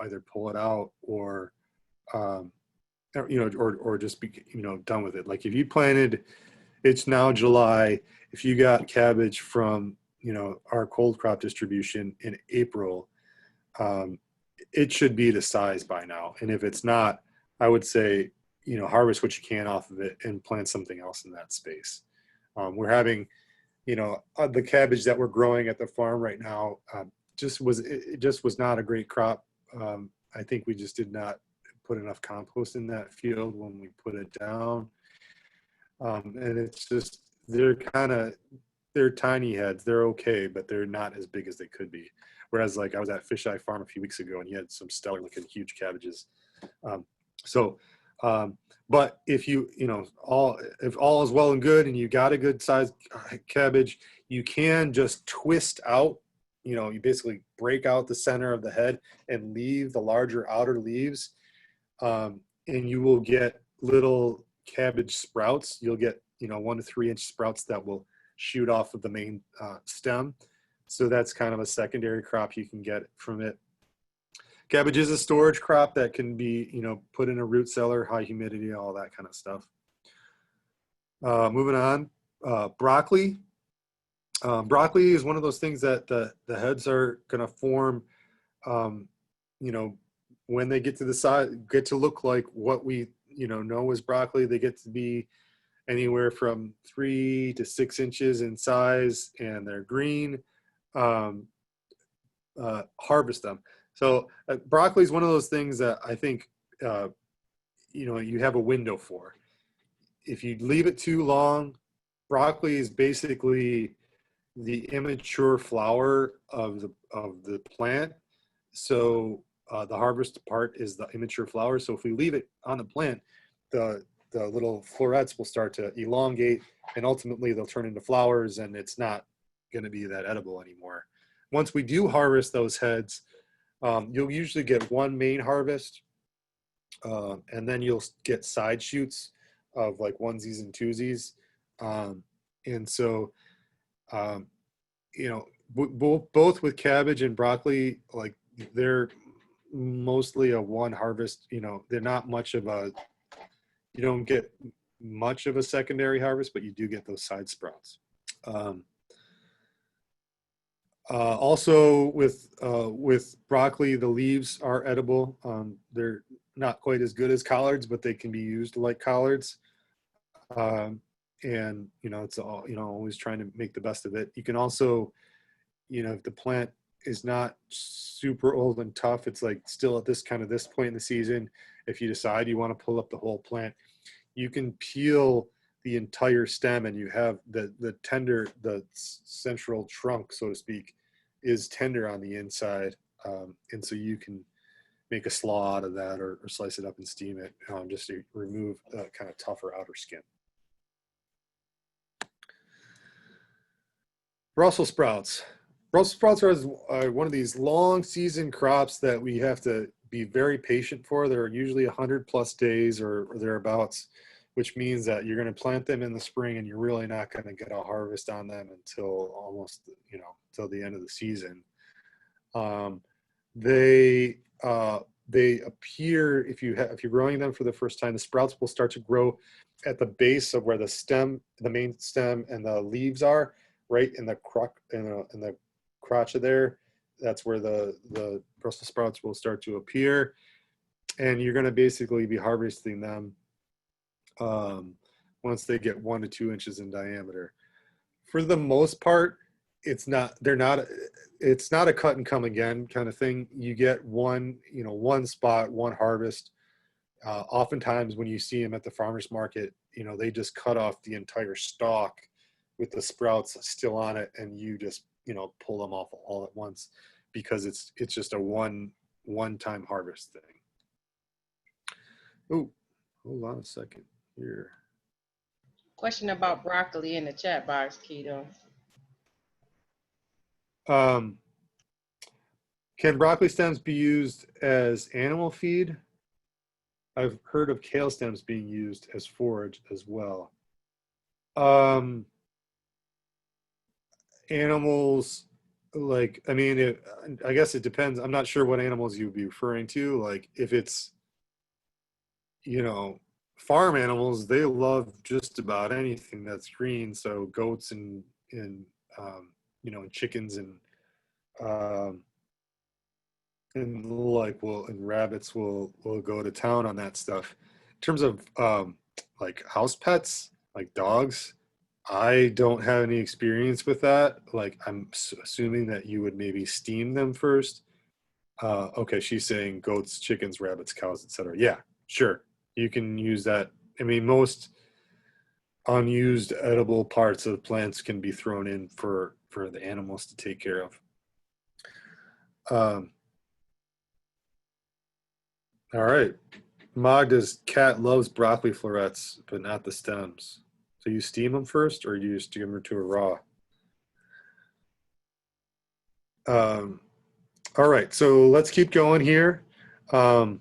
either pull it out or, or just be, done with it. Like if you planted, it's now July. If you got cabbage from, our cold crop distribution in April, it should be the size by now. And if it's not, I would say, harvest what you can off of it and plant something else in that space. We're having, the cabbage that we're growing at the farm right now just was not a great crop. I think we just did not put enough compost in that field when we put it down. And it's just, they're tiny heads. They're okay, but they're not as big as they could be. Whereas like I was at Fisheye Farm a few weeks ago and he had some stellar looking huge cabbages. But if if all is well and good and you got a good sized cabbage, you can just twist out, you basically break out the center of the head and leave the larger outer leaves. And you will get little cabbage sprouts. You'll get, 1 to 3 inch sprouts that will shoot off of the main stem. So that's kind of a secondary crop you can get from it. Cabbage is a storage crop that can be, put in a root cellar, high humidity, all that kind of stuff. Moving on, broccoli. Broccoli is one of those things that the heads are going to form, when they get to the side, get to look like what we, know as broccoli. They get to be anywhere from 3 to 6 inches in size, and they're green. Harvest them. So broccoli is one of those things that I think, you have a window for. If you leave it too long, broccoli is basically the immature flower of the plant. So the harvest part is the immature flower. So if we leave it on the plant, the little florets will start to elongate and ultimately they'll turn into flowers and it's not going to be that edible anymore. Once we do harvest those heads, you'll usually get one main harvest and then you'll get side shoots of like onesies and twosies. And so, both with cabbage and broccoli, like they're mostly a one harvest, they're not much of a, you don't get much of a secondary harvest, but you do get those side sprouts. Also with broccoli, the leaves are edible. They're not quite as good as collards, but they can be used like collards. And it's all, always trying to make the best of it. You can also, if the plant is not super old and tough, it's like still at this point in the season, if you decide you want to pull up the whole plant, you can peel the entire stem and you have the central trunk, so to speak, is tender on the inside. And so you can make a slaw out of that or slice it up and steam it just to remove the kind of tougher outer skin. Brussels sprouts. Brussels sprouts are one of these long season crops that we have to be very patient for. They're usually 100+ days or thereabouts, which means that you're going to plant them in the spring and you're really not going to get a harvest on them until almost, till the end of the season. They appear, if you're growing them for the first time, the sprouts will start to grow at the base of where the main stem and the leaves are, right in the crotch of there. That's where the Brussels sprouts will start to appear, and you're going to basically be harvesting them once they get 1 to 2 inches in diameter. For the most part, it's not a cut and come again kind of thing. You get one spot, one harvest. Oftentimes when you see them at the farmer's market, they just cut off the entire stalk with the sprouts still on it, and you just pull them off all at once because it's just a one-time harvest thing. Oh, hold on a second here. Question about broccoli in the chat box, Keto. Can broccoli stems be used as animal feed? I've heard of kale stems being used as forage as well. Animals, like, I mean, I guess it depends. I'm not sure what animals you'd be referring to. Like, if it's, farm animals, they love just about anything that's green. So goats and and chickens um, and rabbits will go to town on that stuff. In terms of like house pets, like dogs, I don't have any experience with that. Like, I'm assuming that you would maybe steam them first. Okay, she's saying goats, chickens, rabbits, cows, etc. Yeah, sure, you can use that. I mean, most unused edible parts of plants can be thrown in for the animals to take care of. All right. Magda's cat loves broccoli florets, but not the stems. So you steam them first, or you just steam them to a raw? All right. So let's keep going here. They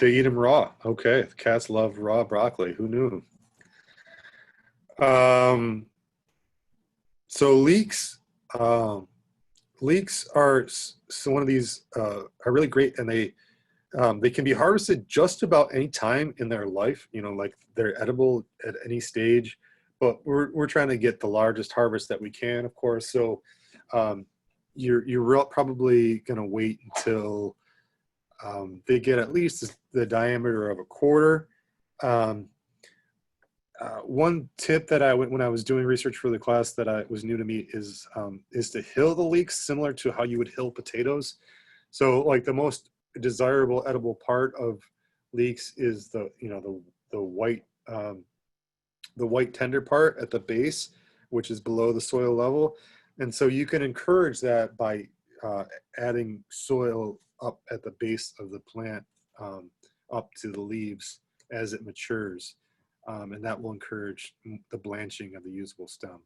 eat them raw. Okay. The cats love raw broccoli. Who knew? So leeks. Leeks are one of these are really great, and they can be harvested just about any time in their life. Like, they're edible at any stage, but we're trying to get the largest harvest that we can, of course. So you're probably going to wait until they get at least the diameter of a quarter. One tip that when I was doing research for the class that was new to me is to hill the leeks similar to how you would hill potatoes. So, like, the most desirable edible part of leeks is the white tender part at the base, which is below the soil level. And so you can encourage that by adding soil up at the base of the plant, up to the leaves as it matures. And that will encourage the blanching of the usable stem.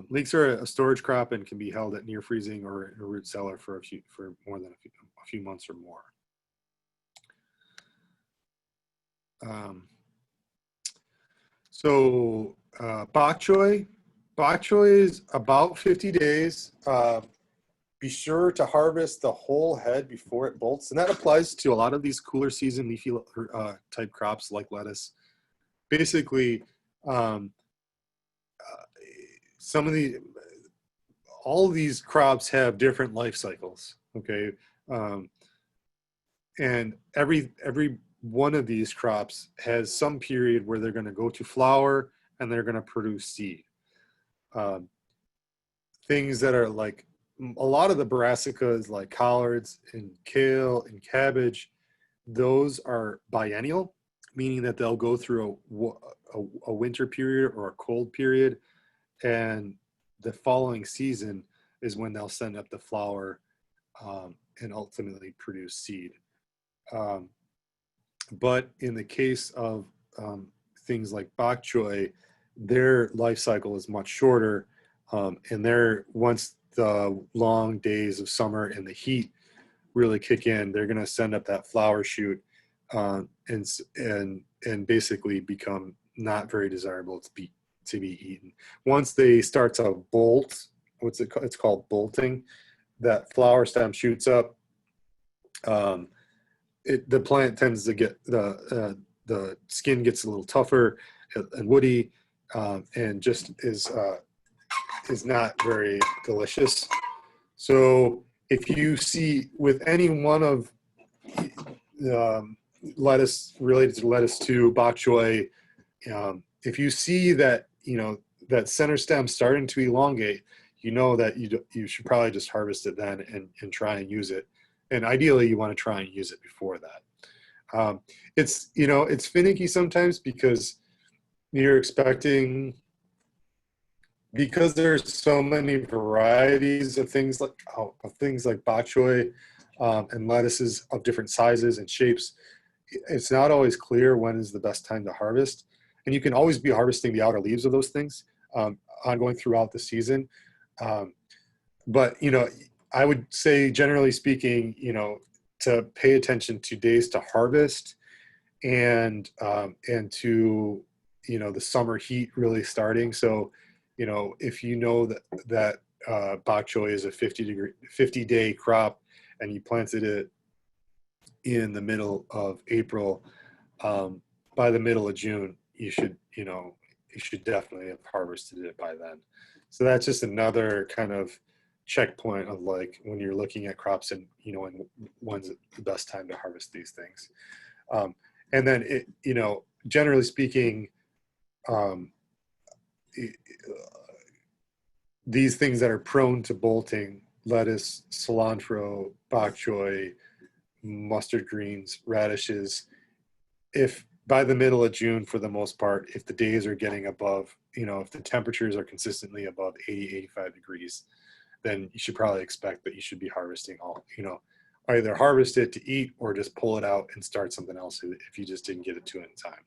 Leeks are a storage crop and can be held at near freezing or in a root cellar for more than a few months or more. Bok choy. Bok choy is about 50 days. Be sure to harvest the whole head before it bolts. And that applies to a lot of these cooler season leafy type crops like lettuce. Basically, all of these crops have different life cycles, okay? And every one of these crops has some period where they're going to go to flower and they're going to produce seed. Things that are like, a lot of the brassicas like collards and kale and cabbage, those are biennial, meaning that they'll go through a winter period or a cold period, and the following season is when they'll send up the flower and ultimately produce seed. But in the case of things like bok choy, their life cycle is much shorter, and once the long days of summer and the heat really kick in, they're going to send up that flower shoot and basically become not very desirable to be eaten. Once they start to bolt, it's called bolting, that flower stem shoots up. The plant tends to get the skin gets a little tougher and woody, and just is not very delicious. So if you see with any one of lettuce related to lettuce to bok choy, if you see that that center stem starting to elongate, that you should probably just harvest it then and try and use it. And ideally, you want to try and use it before that. It's finicky sometimes because you're expecting. Because there's so many varieties of things like bok choy and lettuces of different sizes and shapes, it's not always clear when is the best time to harvest. And you can always be harvesting the outer leaves of those things ongoing throughout the season. But, I would say, generally speaking, to pay attention to days to harvest and to, the summer heat really starting. So, if you know that bok choy is a 50-day crop and you planted it in the middle of April, by the middle of June, you should definitely have harvested it by then. So that's just another kind of checkpoint of like when you're looking at crops and, and when's the best time to harvest these things. And then, generally speaking, these things that are prone to bolting, lettuce, cilantro, bok choy, mustard greens, radishes, if by the middle of June, for the most part, if the days are getting above, if the temperatures are consistently above 80, 85 degrees, then you should probably expect that you should be harvesting either harvest it to eat or just pull it out and start something else if you just didn't get it to it in time.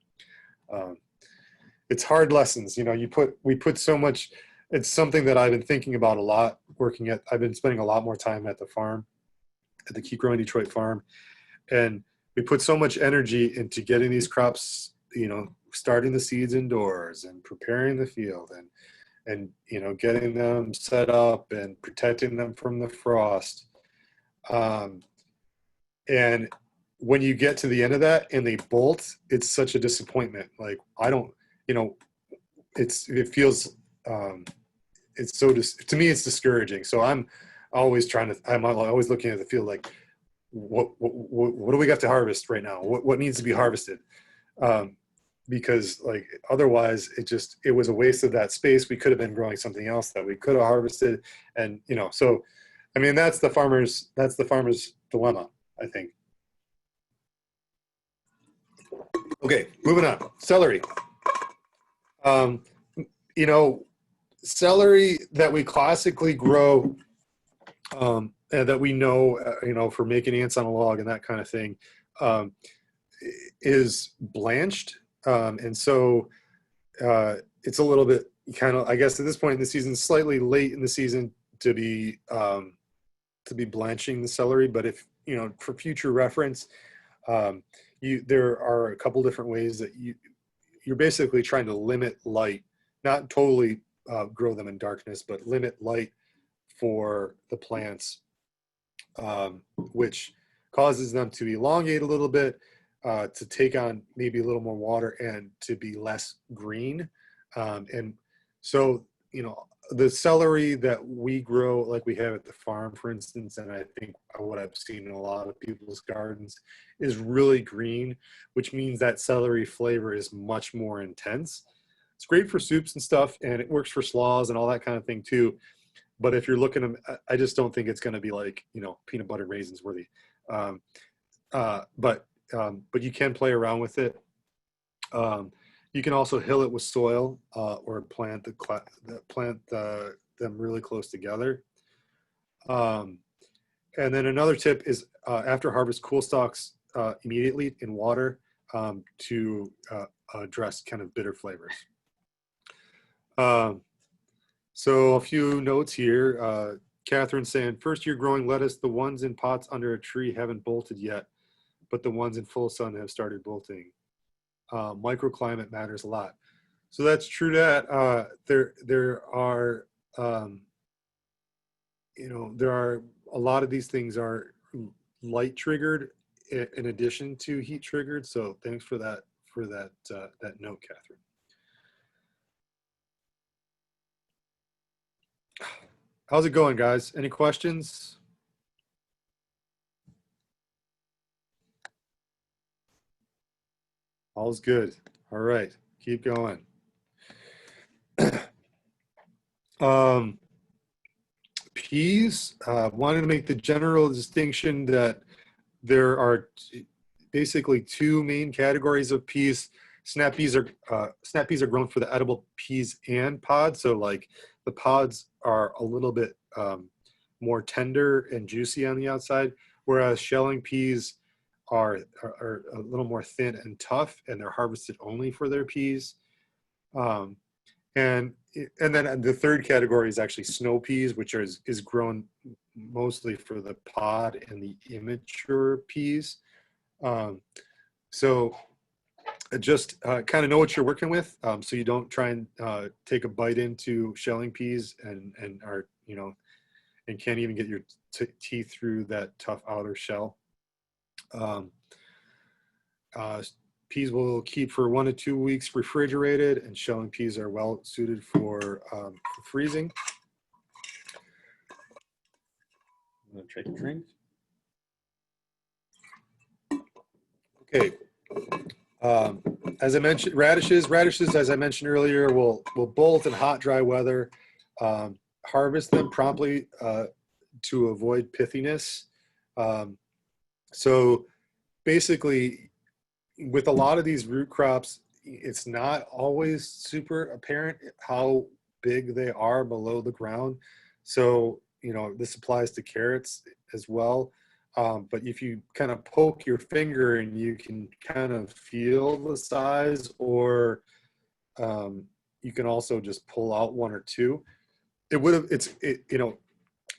It's hard lessons, we put so much. It's something that I've been thinking about a lot I've been spending a lot more time at the farm, at the Keep Growing Detroit farm. And we put so much energy into getting these crops, starting the seeds indoors and preparing the field and getting them set up and protecting them from the frost. And when you get to the end of that and they bolt, it's such a disappointment. Like, I don't, it feels, it's to me, it's discouraging. So I'm always looking at the field like, what do we got to harvest right now? What needs to be harvested? Because like, otherwise it was a waste of that space. We could have been growing something else that we could have harvested. And, so, I mean, that's the farmer's dilemma, I think. Okay, moving on. Celery. Celery that we classically grow, and that we know, for making ants on a log and that kind of thing, is blanched. And so it's a little bit kind of, I guess at this point in the season, slightly late in the season to be blanching the celery. But if, for future reference, there are a couple different ways that you're basically trying to limit light, not totally grow them in darkness, but limit light for the plants, which causes them to elongate a little bit, to take on maybe a little more water and to be less green. And so, the celery that we grow, like we have at the farm, for instance, and I think what I've seen in a lot of people's gardens, is really green, which means that celery flavor is much more intense. It's great for soups and stuff, and it works for slaws and all that kind of thing too. But if you're looking at, I just don't think it's going to be like, peanut butter raisins worthy. But you can play around with it. You can also hill it with soil, or plant them really close together. And then another tip is, after harvest, cool stalks immediately in water, to address kind of bitter flavors. So a few notes here. Catherine saying, first year growing lettuce, the ones in pots under a tree haven't bolted yet, but the ones in full sun have started bolting. Microclimate matters a lot. So that's true that there are, there are a lot of these things are light triggered in addition to heat triggered. So thanks for that note, Catherine. How's it going, guys? Any questions? All's good. All right, keep going. Peas, wanted to make the general distinction that there are basically two main categories of peas. Snap peas are grown for the edible peas and pods. So like the pods are a little bit more tender and juicy on the outside, whereas shelling peas are a little more thin and tough, and they're harvested only for their peas. Um, and then the third category is actually snow peas, which is grown mostly for the pod and the immature peas. So just kind of know what you're working with, so you don't try and take a bite into shelling peas and are, you know, and can't even get your teeth through that tough outer shell. Peas will keep for 1 to 2 weeks refrigerated, and shelling peas are well suited for freezing. I'm gonna take a drink. Okay. As I mentioned, radishes, as I mentioned earlier, will bolt in hot, dry weather. Harvest them promptly to avoid pithiness. So basically, with a lot of these root crops, it's not always super apparent how big they are below the ground. So, you know, this applies to carrots as well. But if you kind of poke your finger and you can kind of feel the size, or you can also just pull out 1 or 2. You know,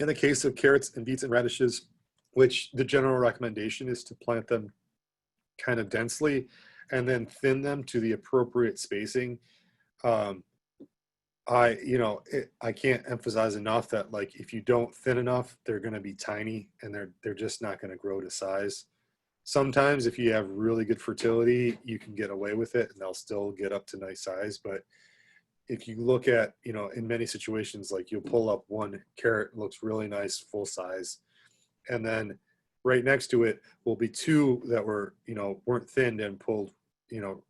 in the case of carrots and beets and radishes, which the general recommendation is to plant them kind of densely and then thin them to the appropriate spacing. I can't emphasize enough that, like, if you don't thin enough, they're going to be tiny, and they're just not going to grow to size. Sometimes if you have really good fertility, you can get away with it and they'll still get up to nice size. But if you look at, you know, in many situations, like, you'll pull up one carrot, looks really nice, full size, and then right next to it will be 2 that were, you know, weren't thinned and pulled, you know,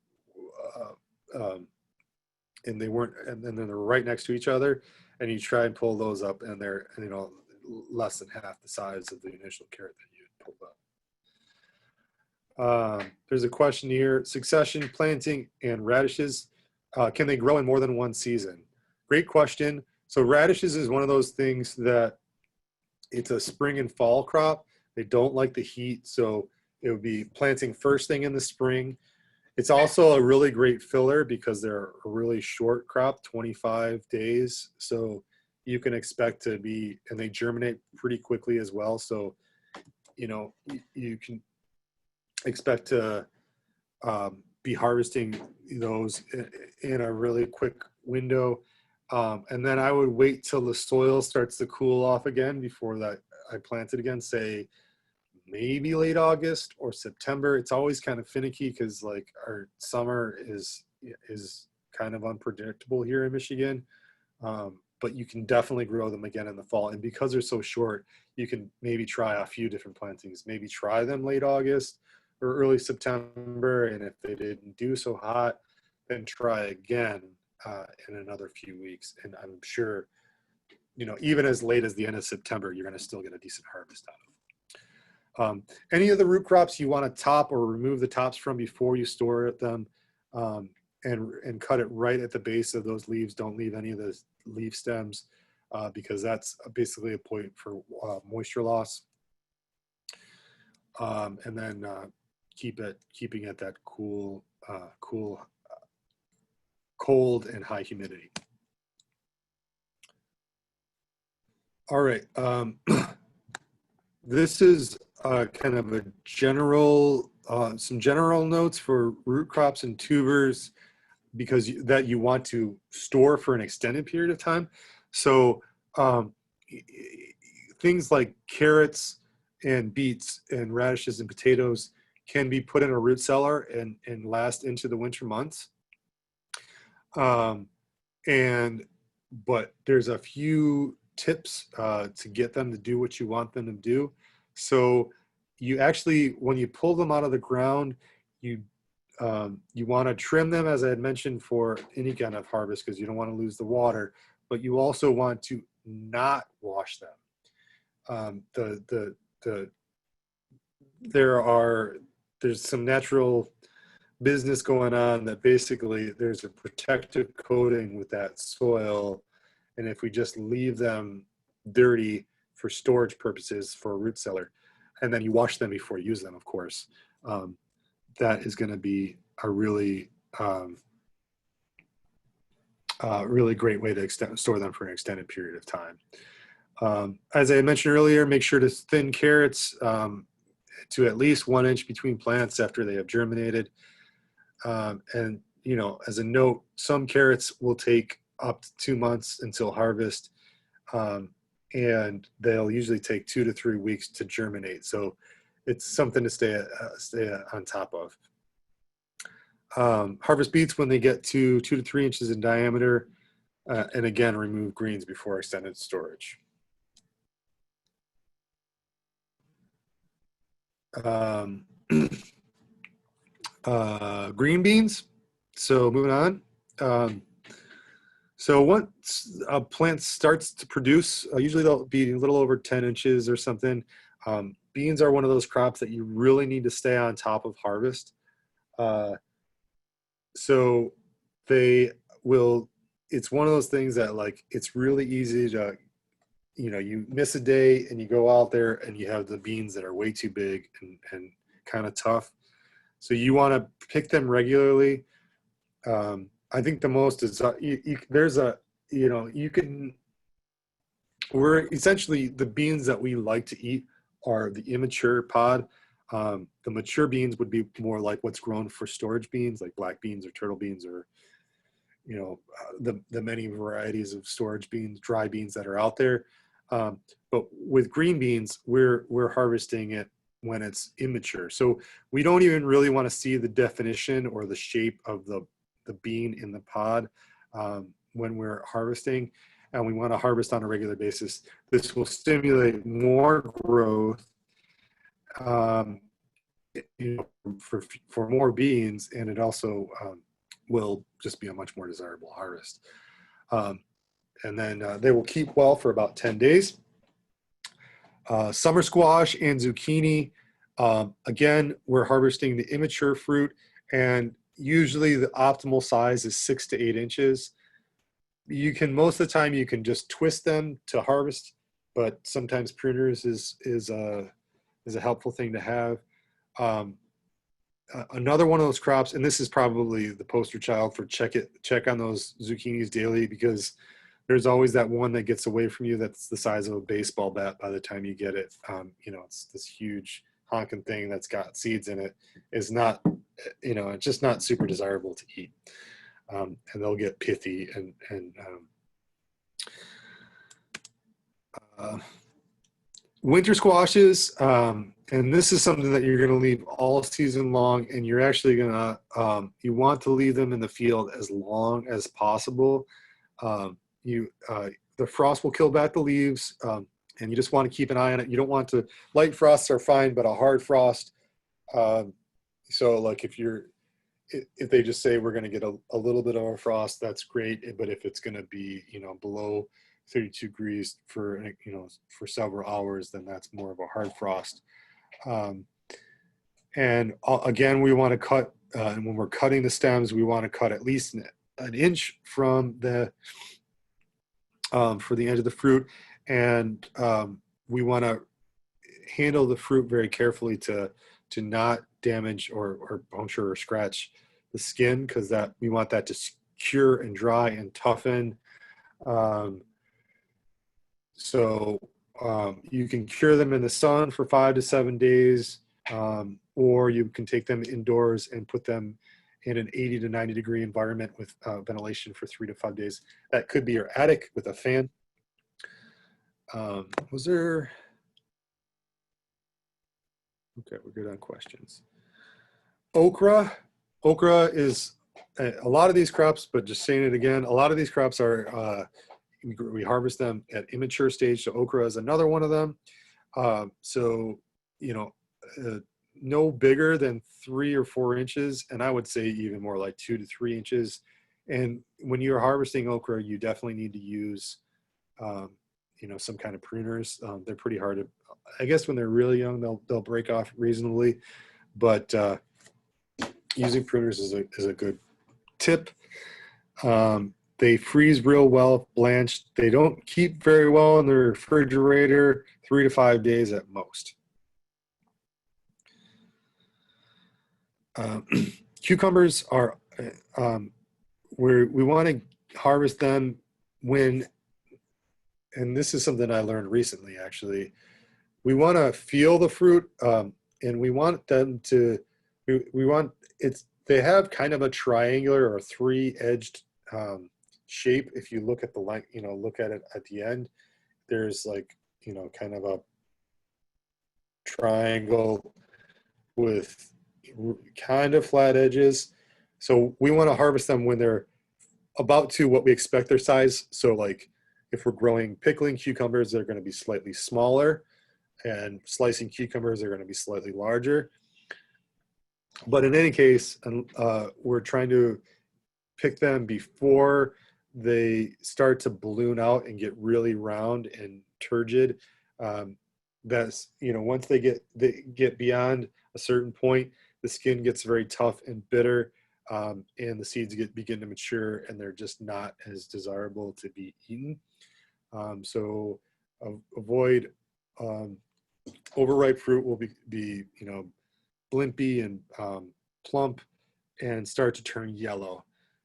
and they weren't, and then they're right next to each other, and you try and pull those up, and they're, you know, less than half the size of the initial carrot that you had pulled up. There's a question here: succession planting and radishes, can they grow in more than one season? Great question. So radishes is one of those things that it's a spring and fall crop. They don't like the heat, so it would be planting first thing in the spring. It's also a really great filler because they're a really short crop, 25 days. So you can expect to be, and they germinate pretty quickly as well. So, you know, you can expect to be harvesting those in a really quick window. And then I would wait till the soil starts to cool off again before that I plant it again, say maybe late August or September. It's always kind of finicky because, like, our summer is kind of unpredictable here in Michigan. But you can definitely grow them again in the fall. And because they're so short, you can maybe try a few different plantings. Maybe try them late August or early September. And if they didn't do so hot, then try again in another few weeks. And I'm sure, you know, even as late as the end of September, you're going to still get a decent harvest out of it. Any of the root crops you want to top or remove the tops from before you store them, and cut it right at the base of those leaves. Don't leave any of the leaf stems because that's basically a point for moisture loss. And then keeping it that cool, cold and high humidity. All right. This is kind of a general, some general notes for root crops and tubers, because that you want to store for an extended period of time. So things like carrots and beets and radishes and potatoes can be put in a root cellar and last into the winter months. But there's a few tips to get them to do what you want them to do. So you actually, when you pull them out of the ground, you want to trim them, as I had mentioned, for any kind of harvest, because you don't want to lose the water, but you also want to not wash them. There's some natural business going on that basically there's a protective coating with that soil, and if we just leave them dirty for storage purposes for a root cellar, and then you wash them before you use them, of course, that is going to be a really, really great way to store them for an extended period of time. As I mentioned earlier, make sure to thin carrots to at least 1 inch between plants after they have germinated. And, you know, as a note, some carrots will take up to 2 months until harvest, and they'll usually take 2 to 3 weeks to germinate. So it's something to stay on top of. Harvest beets when they get to 2 to 3 inches in diameter, and again, remove greens before extended storage. Green beans. So moving on. So once a plant starts to produce, usually they'll be a little over 10 inches or something. Beans are one of those crops that you really need to stay on top of harvest. So they will, it's one of those things that like, it's really easy to, you know, you miss a day and you go out there and you have the beans that are way too big and kind of tough. So you want to pick them regularly. I think the most is, there's a, you know, you can, we're essentially the beans that we like to eat are the immature pod. The mature beans would be more like what's grown for storage beans, like black beans or turtle beans, or, you know, the many varieties of storage beans, dry beans that are out there. But with green beans, we're harvesting it when it's immature. So we don't even really want to see the definition or the shape of the bean in the pod when we're harvesting, and we want to harvest on a regular basis. This will stimulate more growth, you know, for more beans, and it also will just be a much more desirable harvest. And then they will keep well for about 10 days. Summer squash and zucchini, again, we're harvesting the immature fruit, and usually the optimal size is 6 to 8 inches. You can, most of the time, you can just twist them to harvest, but sometimes pruners is a helpful thing to have. Another one of those crops, and this is probably the poster child for check on those zucchinis daily, because there's always that one that gets away from you that's the size of a baseball bat by the time you get it. You know, it's this huge honking thing that's got seeds in it. Is not, you know, it's just not super desirable to eat. And they'll get pithy and winter squashes, and this is something that you're going to leave all season long, and you're actually going to, you want to leave them in the field as long as possible. The frost will kill back the leaves, and you just want to keep an eye on it. You don't want to, light frosts are fine, but a hard frost. So like if they just say we're going to get a little bit of a frost, that's great. But if it's going to be, you know, below 32 degrees for, you know, for several hours, then that's more of a hard frost. And again, we want to cut, and when we're cutting the stems, we want to cut at least an inch from the, for the end of the fruit. And we want to handle the fruit very carefully to not damage or puncture or scratch the skin, because that we want that to cure and dry and toughen. So you can cure them in the sun for 5 to 7 days, or you can take them indoors and put them in an 80 to 90 degree environment with ventilation for 3 to 5 days. That could be your attic with a fan. Was there? Okay, we're good on questions. Okra is a lot of these crops, but just saying it again, a lot of these crops are, we harvest them at immature stage. So okra is another one of them. So, you know, no bigger than 3 or 4 inches. And I would say even more like 2 to 3 inches. And when you're harvesting okra, you definitely need to use, you know, some kind of pruners. They're pretty hard to, I guess when they're really young, they'll break off reasonably, but using pruners is a good tip. They freeze real well blanched. They don't keep very well in the refrigerator, 3 to 5 days at most. cucumbers are, we want to harvest them when, and this is something I learned recently actually, we want to feel the fruit, and we want them to, we want, they have kind of a triangular or three-edged shape. If you look at the line, look at it at the end, there's like, kind of a triangle with kind of flat edges. So we want to harvest them when they're about to what we expect their size. So like if we're growing pickling cucumbers, they're going to be slightly smaller, and slicing cucumbers are going to be slightly larger. But in any case, we're trying to pick them before they start to balloon out and get really round and turgid. That's, once they get beyond a certain point, the skin gets very tough and bitter, and the seeds begin to mature, and they're just not as desirable to be eaten. So avoid overripe fruit. Will be blimpy and plump and start to turn yellow.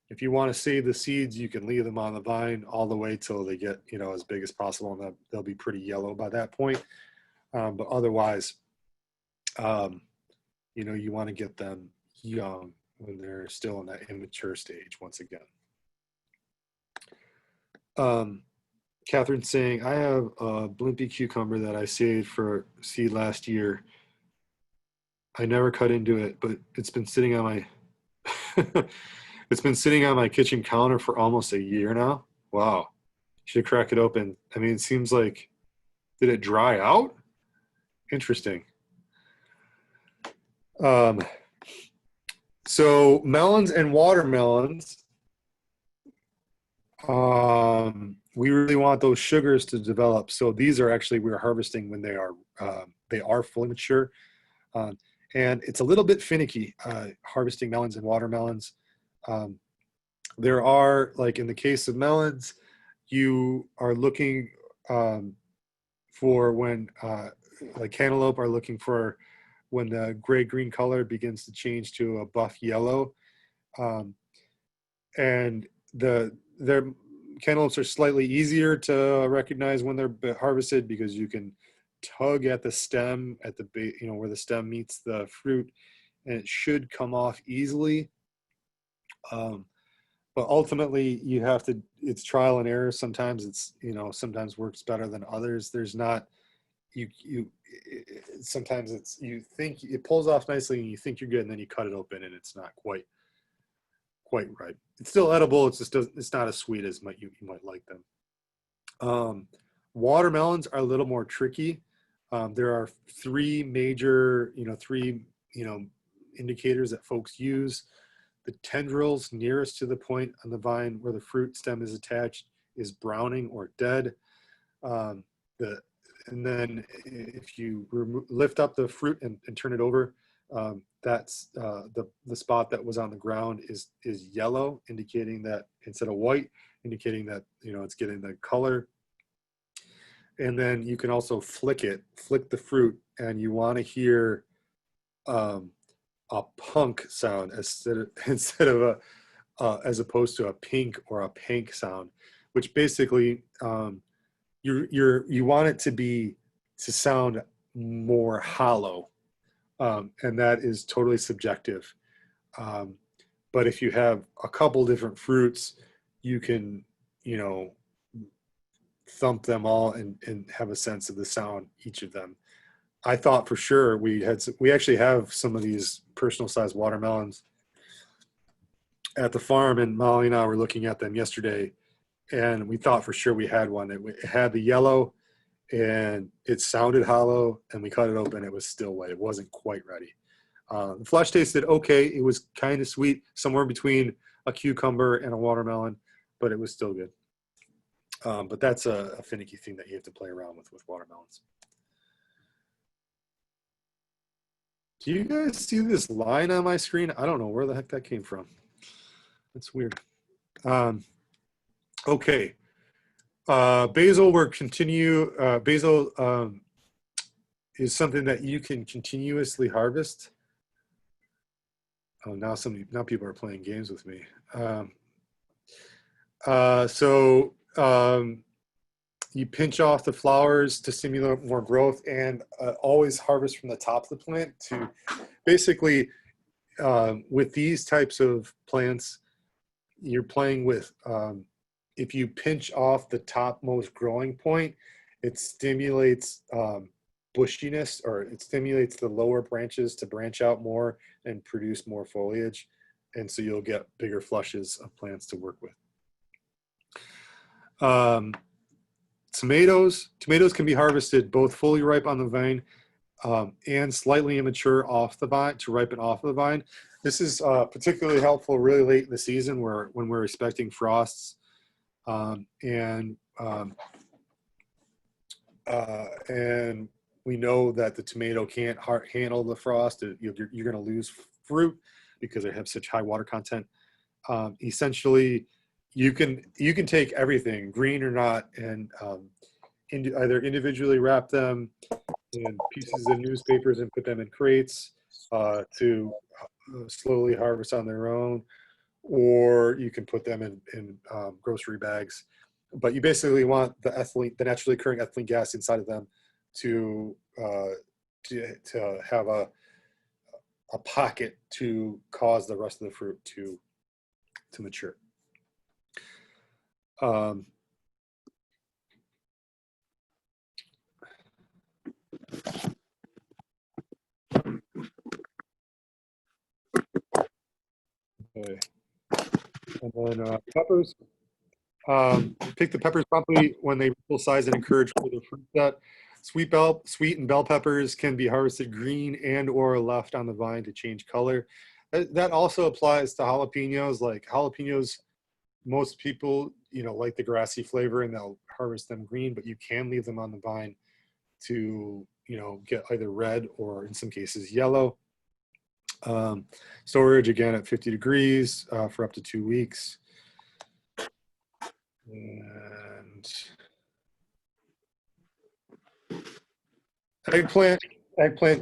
If you want to save the seeds, you can leave them on the vine all the way till they get as big as possible, and they'll be pretty yellow by that point. But otherwise, you want to get them young when they're still in that immature stage once again. Catherine's saying, I have a blimpy cucumber that I saved for seed last year. I never cut into it, but it's been sitting on my it's been sitting on my kitchen counter for almost a year now. Wow. Should crack it open. I mean, it seems like, did it dry out? Interesting. So melons and watermelons, we really want those sugars to develop. So these are actually, we're harvesting when they are fully mature. And it's a little bit finicky, harvesting melons and watermelons. There are, like in the case of melons, you are looking for when, like cantaloupe are looking for when the gray-green color begins to change to a buff yellow. And their cantaloupes are slightly easier to recognize when they're harvested, because you can tug at the stem at the base, where the stem meets the fruit, and it should come off easily. But ultimately you have to, it's trial and error. Sometimes it's, sometimes works better than others. There's not, sometimes it's, you think it pulls off nicely and you think you're good, and then you cut it open and it's not quite right. It's still edible. It's just, it's not as sweet as you might like them. Watermelons are a little more tricky. There are three major, indicators that folks use. The tendrils nearest to the point on the vine where the fruit stem is attached is browning or dead. And then if you lift up the fruit and turn it over, that's the spot that was on the ground is yellow, indicating that, instead of white, indicating that it's getting the color. And then you can also flick the fruit, and you want to hear a punk sound instead of as opposed to a pink or a pank sound, which basically you want it to sound more hollow, and that is totally subjective. But if you have a couple different fruits, you can thump them all and have a sense of the sound, each of them. I thought for sure we actually have some of these personal sized watermelons at the farm, and Molly and I were looking at them yesterday, and we thought for sure we had one. It had the yellow and it sounded hollow, and we cut it open. It was still wet. It wasn't quite ready. The flesh tasted okay. It was kind of sweet, somewhere between a cucumber and a watermelon, but it was still good. But that's a finicky thing that you have to play around with watermelons. Do you guys see this line on my screen? I don't know where the heck that came from. That's weird. Okay. Basil, basil is something that you can continuously harvest. Oh, now people are playing games with me. So you pinch off the flowers to stimulate more growth, and always harvest from the top of the plant to basically, with these types of plants, you're playing with, if you pinch off the topmost growing point, it stimulates bushiness, or it stimulates the lower branches to branch out more and produce more foliage. And so you'll get bigger flushes of plants to work with. Tomatoes can be harvested both fully ripe on the vine and slightly immature off the vine to ripen off the vine. This is particularly helpful really late in the season when we're expecting frosts, and we know that the tomato can't handle the frost. You're going to lose fruit because they have such high water content. Essentially, you can take everything, green or not, and either individually wrap them in pieces of newspapers and put them in crates to slowly harvest on their own, or you can put them in grocery bags. But you basically want the naturally occurring ethylene gas inside of them to have a pocket to cause the rest of the fruit to mature. Okay. And then peppers. Pick the peppers promptly when they full size and encourage further fruit set. Sweet and bell peppers can be harvested green and or left on the vine to change color. That also applies to jalapenos. Like jalapenos, most people, like the grassy flavor and they'll harvest them green, but you can leave them on the vine to, get either red or in some cases yellow. Storage again at 50 degrees for up to 2 weeks. And eggplant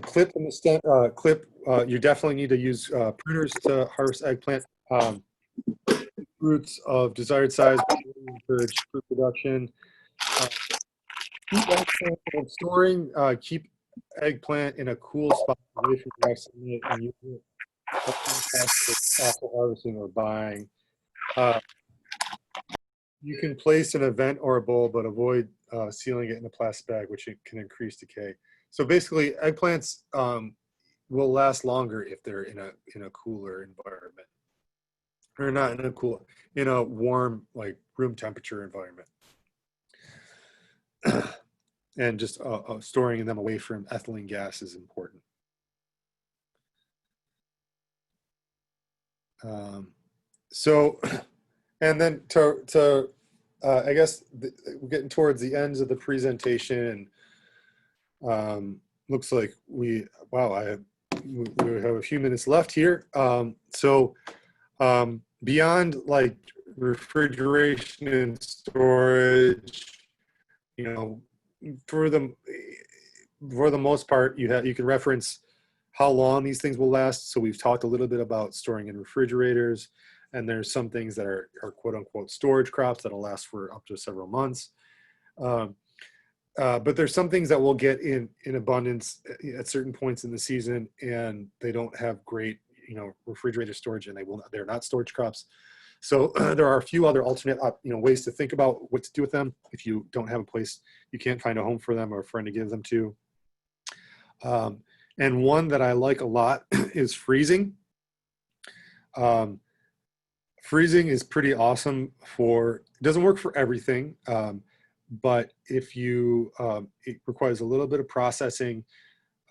clip in the stem, you definitely need to use pruners to harvest eggplant. Roots of desired size encourage fruit production. Keep eggplant in a cool spot away from dry sunlight, and use it after harvesting or buying. You can place in a vent or a bowl, but avoid sealing it in a plastic bag, which can increase decay. So basically, eggplants will last longer if they're in a cooler environment, or not in a warm, like room temperature environment. And just storing them away from ethylene gas is important. And then I guess we're getting towards the ends of the presentation, and looks like we have a few minutes left here. Beyond like refrigeration and storage, for the most part, you can reference how long these things will last. So we've talked a little bit about storing in refrigerators, and there's some things that are quote unquote storage crops that'll last for up to several months. But there's some things that will get in abundance at certain points in the season, and they don't have great, refrigerator storage, and they're not storage crops. So there are a few other alternate, ways to think about what to do with them if you don't have a place, you can't find a home for them or a friend to give them to. And one that I like a lot is freezing. Freezing is pretty awesome it doesn't work for everything, but if you, it requires a little bit of processing,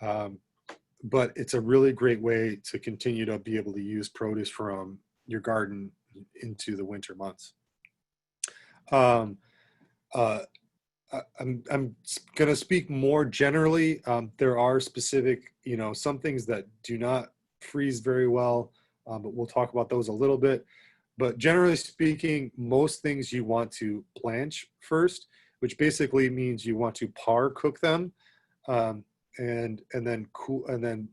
but it's a really great way to continue to be able to use produce from your garden into the winter months. I'm going to speak more generally. There are specific, some things that do not freeze very well, but we'll talk about those a little bit. But generally speaking, most things you want to blanch first, which basically means you want to par cook them, and then cool, and then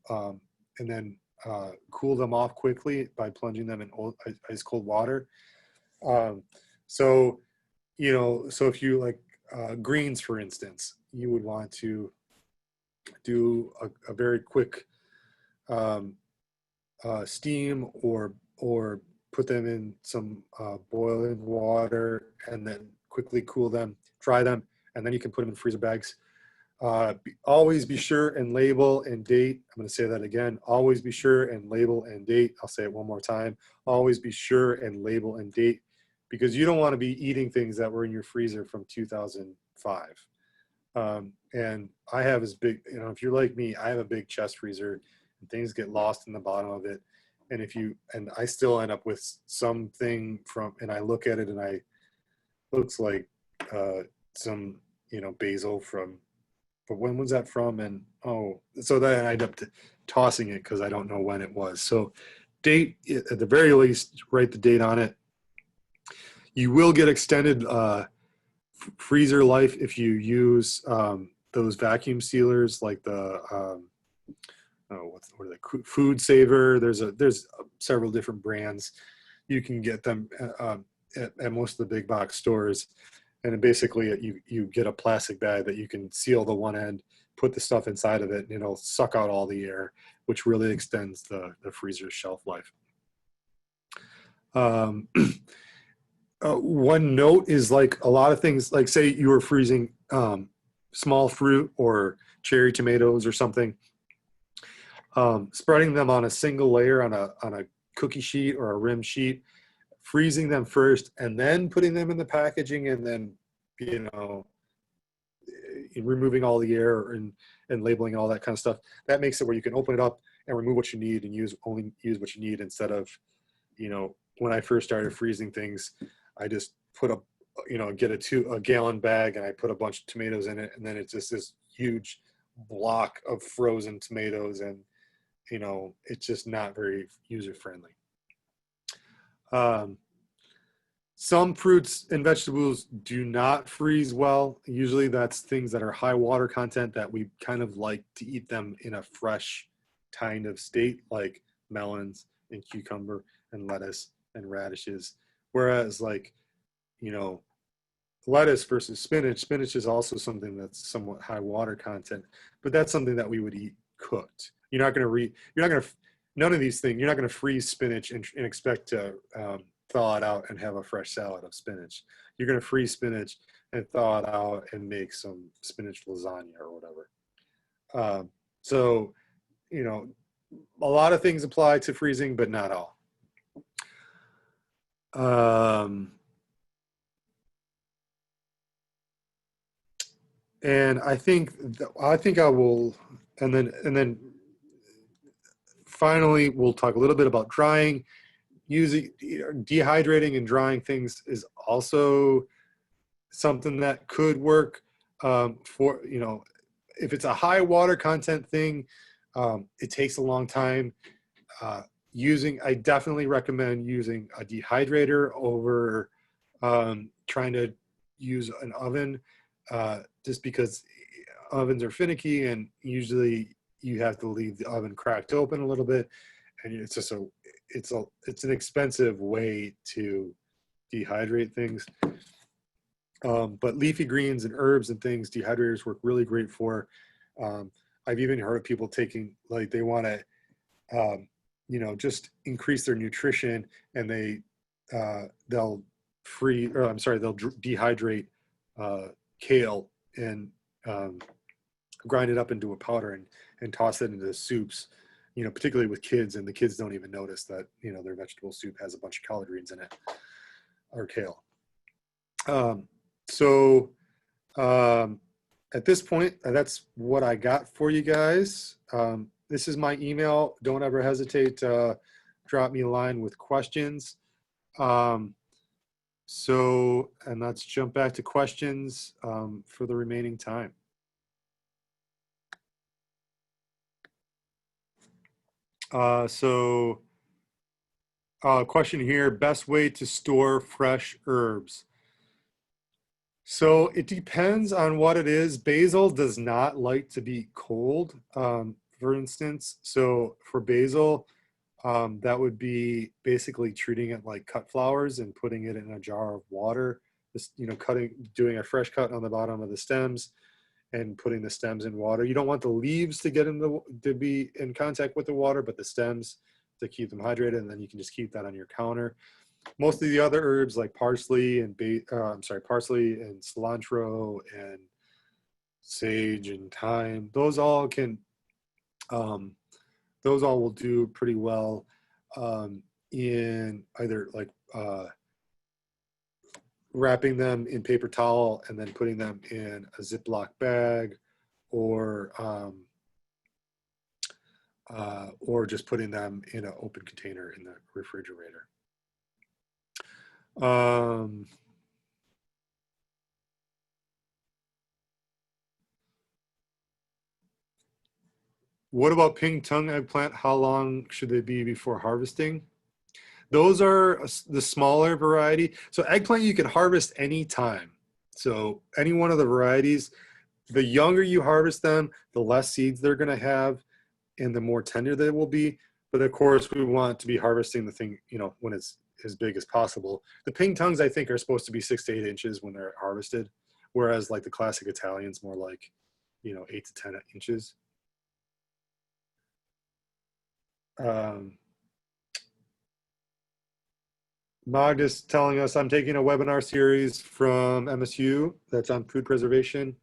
cool them off quickly by plunging them in ice cold water. So, so if you like greens, for instance, you would want to do a very quick steam or put them in some boiling water and then quickly cool them, dry them, and then you can put them in freezer bags. Always be sure and label and date. I'm going to say that again. Always be sure and label and date. I'll say it one more time. Always be sure and label and date, because you don't want to be eating things that were in your freezer from 2005. And I have this big, if you're like me, I have a big chest freezer and things get lost in the bottom of it. And I still end up with something and I look at it and looks like some, basil but when was that from? And so then I end up tossing it because I don't know when it was. So date, at the very least, write the date on it. You will get extended freezer life if you use those vacuum sealers like the what are they? Food Saver. There's several different brands. You can get them at most of the big box stores. And basically, you get a plastic bag that you can seal the one end, put the stuff inside of it, and it'll suck out all the air, which really extends the freezer's shelf life. One note is, like, a lot of things, like say you were freezing small fruit or cherry tomatoes or something, spreading them on a single layer on a cookie sheet or a rim sheet, freezing them first and then putting them in the packaging, and then removing all the air and labeling all that kind of stuff. That makes it where you can open it up and remove what you need and only use what you need, instead of, when I first started freezing things, I just put get a gallon bag and I put a bunch of tomatoes in it, and then it's just this huge block of frozen tomatoes, and it's just not very user friendly. Some fruits and vegetables do not freeze well. Usually that's things that are high water content that we kind of like to eat them in a fresh kind of state, like melons and cucumber and lettuce and radishes. Whereas, like, lettuce versus spinach is also something that's somewhat high water content, but that's something that we would eat cooked. None of these things, you're not going to freeze spinach and expect to thaw it out and have a fresh salad of spinach. You're going to freeze spinach and thaw it out and make some spinach lasagna or whatever. So, a lot of things apply to freezing, but not all. And I think I will, and then finally, we'll talk a little bit about drying. Using dehydrating and drying things is also something that could work for, if it's a high water content thing, it takes a long time. I definitely recommend using a dehydrator over trying to use an oven, just because ovens are finicky and usually you have to leave the oven cracked open a little bit, and it's just it's an expensive way to dehydrate things. But leafy greens and herbs and things, dehydrators work really great for. I've even heard of people taking, like, they want to, just increase their nutrition, and they'll dehydrate kale and grind it up into a powder and toss it into soups, particularly with kids, and the kids don't even notice that, their vegetable soup has a bunch of collard greens in it, or kale. At this point, that's what I got for you guys. This is my email. Don't ever hesitate to drop me a line with questions. And let's jump back to questions for the remaining time. Question here, best way to store fresh herbs. So it depends on what it is. Basil does not like to be cold. for instance. So for basil, that would be basically treating it like cut flowers and putting it in a jar of water. Just, doing a fresh cut on the bottom of the stems and putting the stems in water. You don't want the leaves to be in contact with the water, but the stems to keep them hydrated, and then you can just keep that on your counter. Most of the other herbs like parsley and parsley and cilantro and sage and thyme, those all will do pretty well in either like wrapping them in paper towel and then putting them in a Ziploc bag, or just putting them in an open container in the refrigerator. What about pink tongue eggplant? How long should they be before harvesting? Those are the smaller variety. So eggplant you can harvest any time. So any one of the varieties, the younger you harvest them, the less seeds they're going to have and the more tender they will be. But of course we want to be harvesting the thing, when it's as big as possible. The pink tongues I think are supposed to be 6 to 8 inches when they're harvested. Whereas like the classic Italian's more like, 8 to 10 inches. Mag is telling us I'm taking a webinar series from MSU that's on food preservation.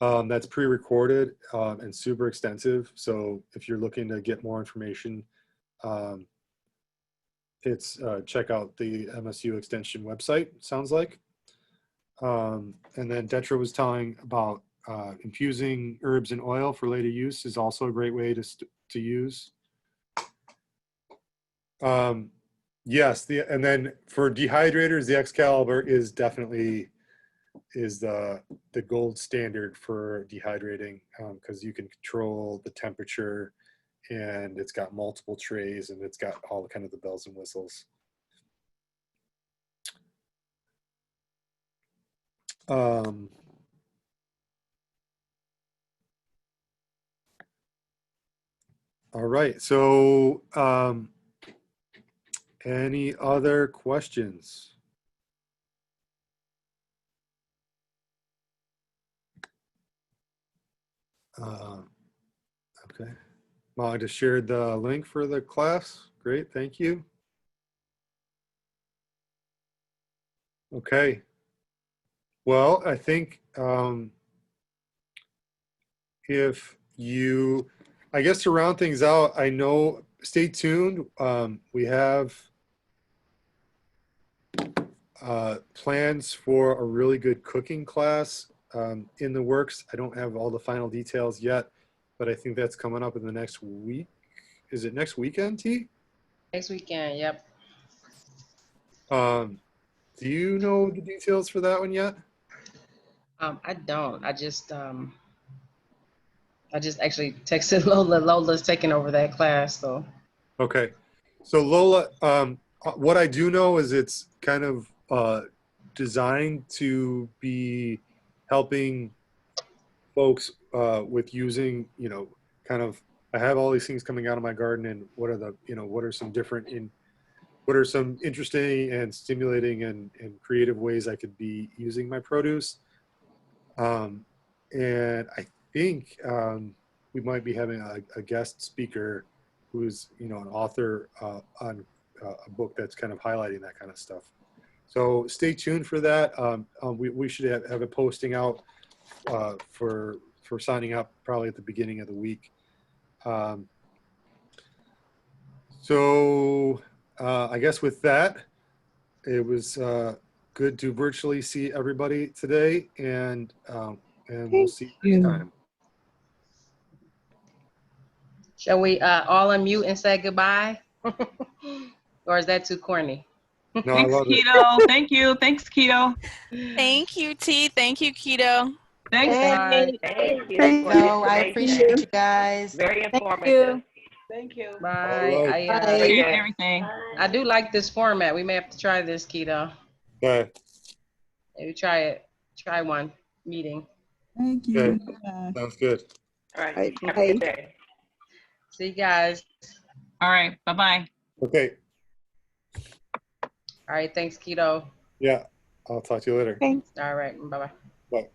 That's pre-recorded and super extensive. So if you're looking to get more information, check out the MSU extension website, sounds like. And then Detra was telling about infusing herbs in oil for later use is also a great way to use. Yes, and then for dehydrators, the Excalibur is definitely the gold standard for dehydrating, because you can control the temperature, and it's got multiple trays, and it's got all kind of the bells and whistles. All right, so any other questions? Okay. Well, I just shared the link for the class. Great, thank you. Okay. Well, I think I guess to round things out, stay tuned. We have plans for a really good cooking class in the works. I don't have all the final details yet, but I think that's coming up in the next week. Is it next weekend, T? Next weekend, yep. Do you know the details for that one yet? I don't. I just actually texted Lola. Lola's taking over that class, so. Okay. So Lola, what I do know is it's kind of designed to be helping folks with using, I have all these things coming out of my garden, and what are some interesting and stimulating and creative ways I could be using my produce. And I think we might be having a guest speaker who's, an author on a book that's kind of highlighting that kind of stuff. So stay tuned for that. We should have a posting out for signing up probably at the beginning of the week. So I guess with that, it was good to virtually see everybody today, and we'll see you next time. Shall we all unmute and say goodbye? Or is that too corny? No, I Thanks, love it. Keto. Thank you. Thanks, Keto. Thank you, T. Thank you, Keto. Thanks. Bye. Thank you. Thank for you. the I information. appreciate you guys. Very informative. you. Thank you. Bye. All right. Appreciate everything. I do like this format. We may have to try this, Keto. Okay. Maybe try it. Try one meeting. Thank Okay. you. Bye. Sounds good. All right. Right, Have bye. a good day. See you guys. All right. Bye-bye. Okay. All right. Thanks, Keto. Yeah. I'll talk to you later. Thanks. All right. Bye bye. Bye.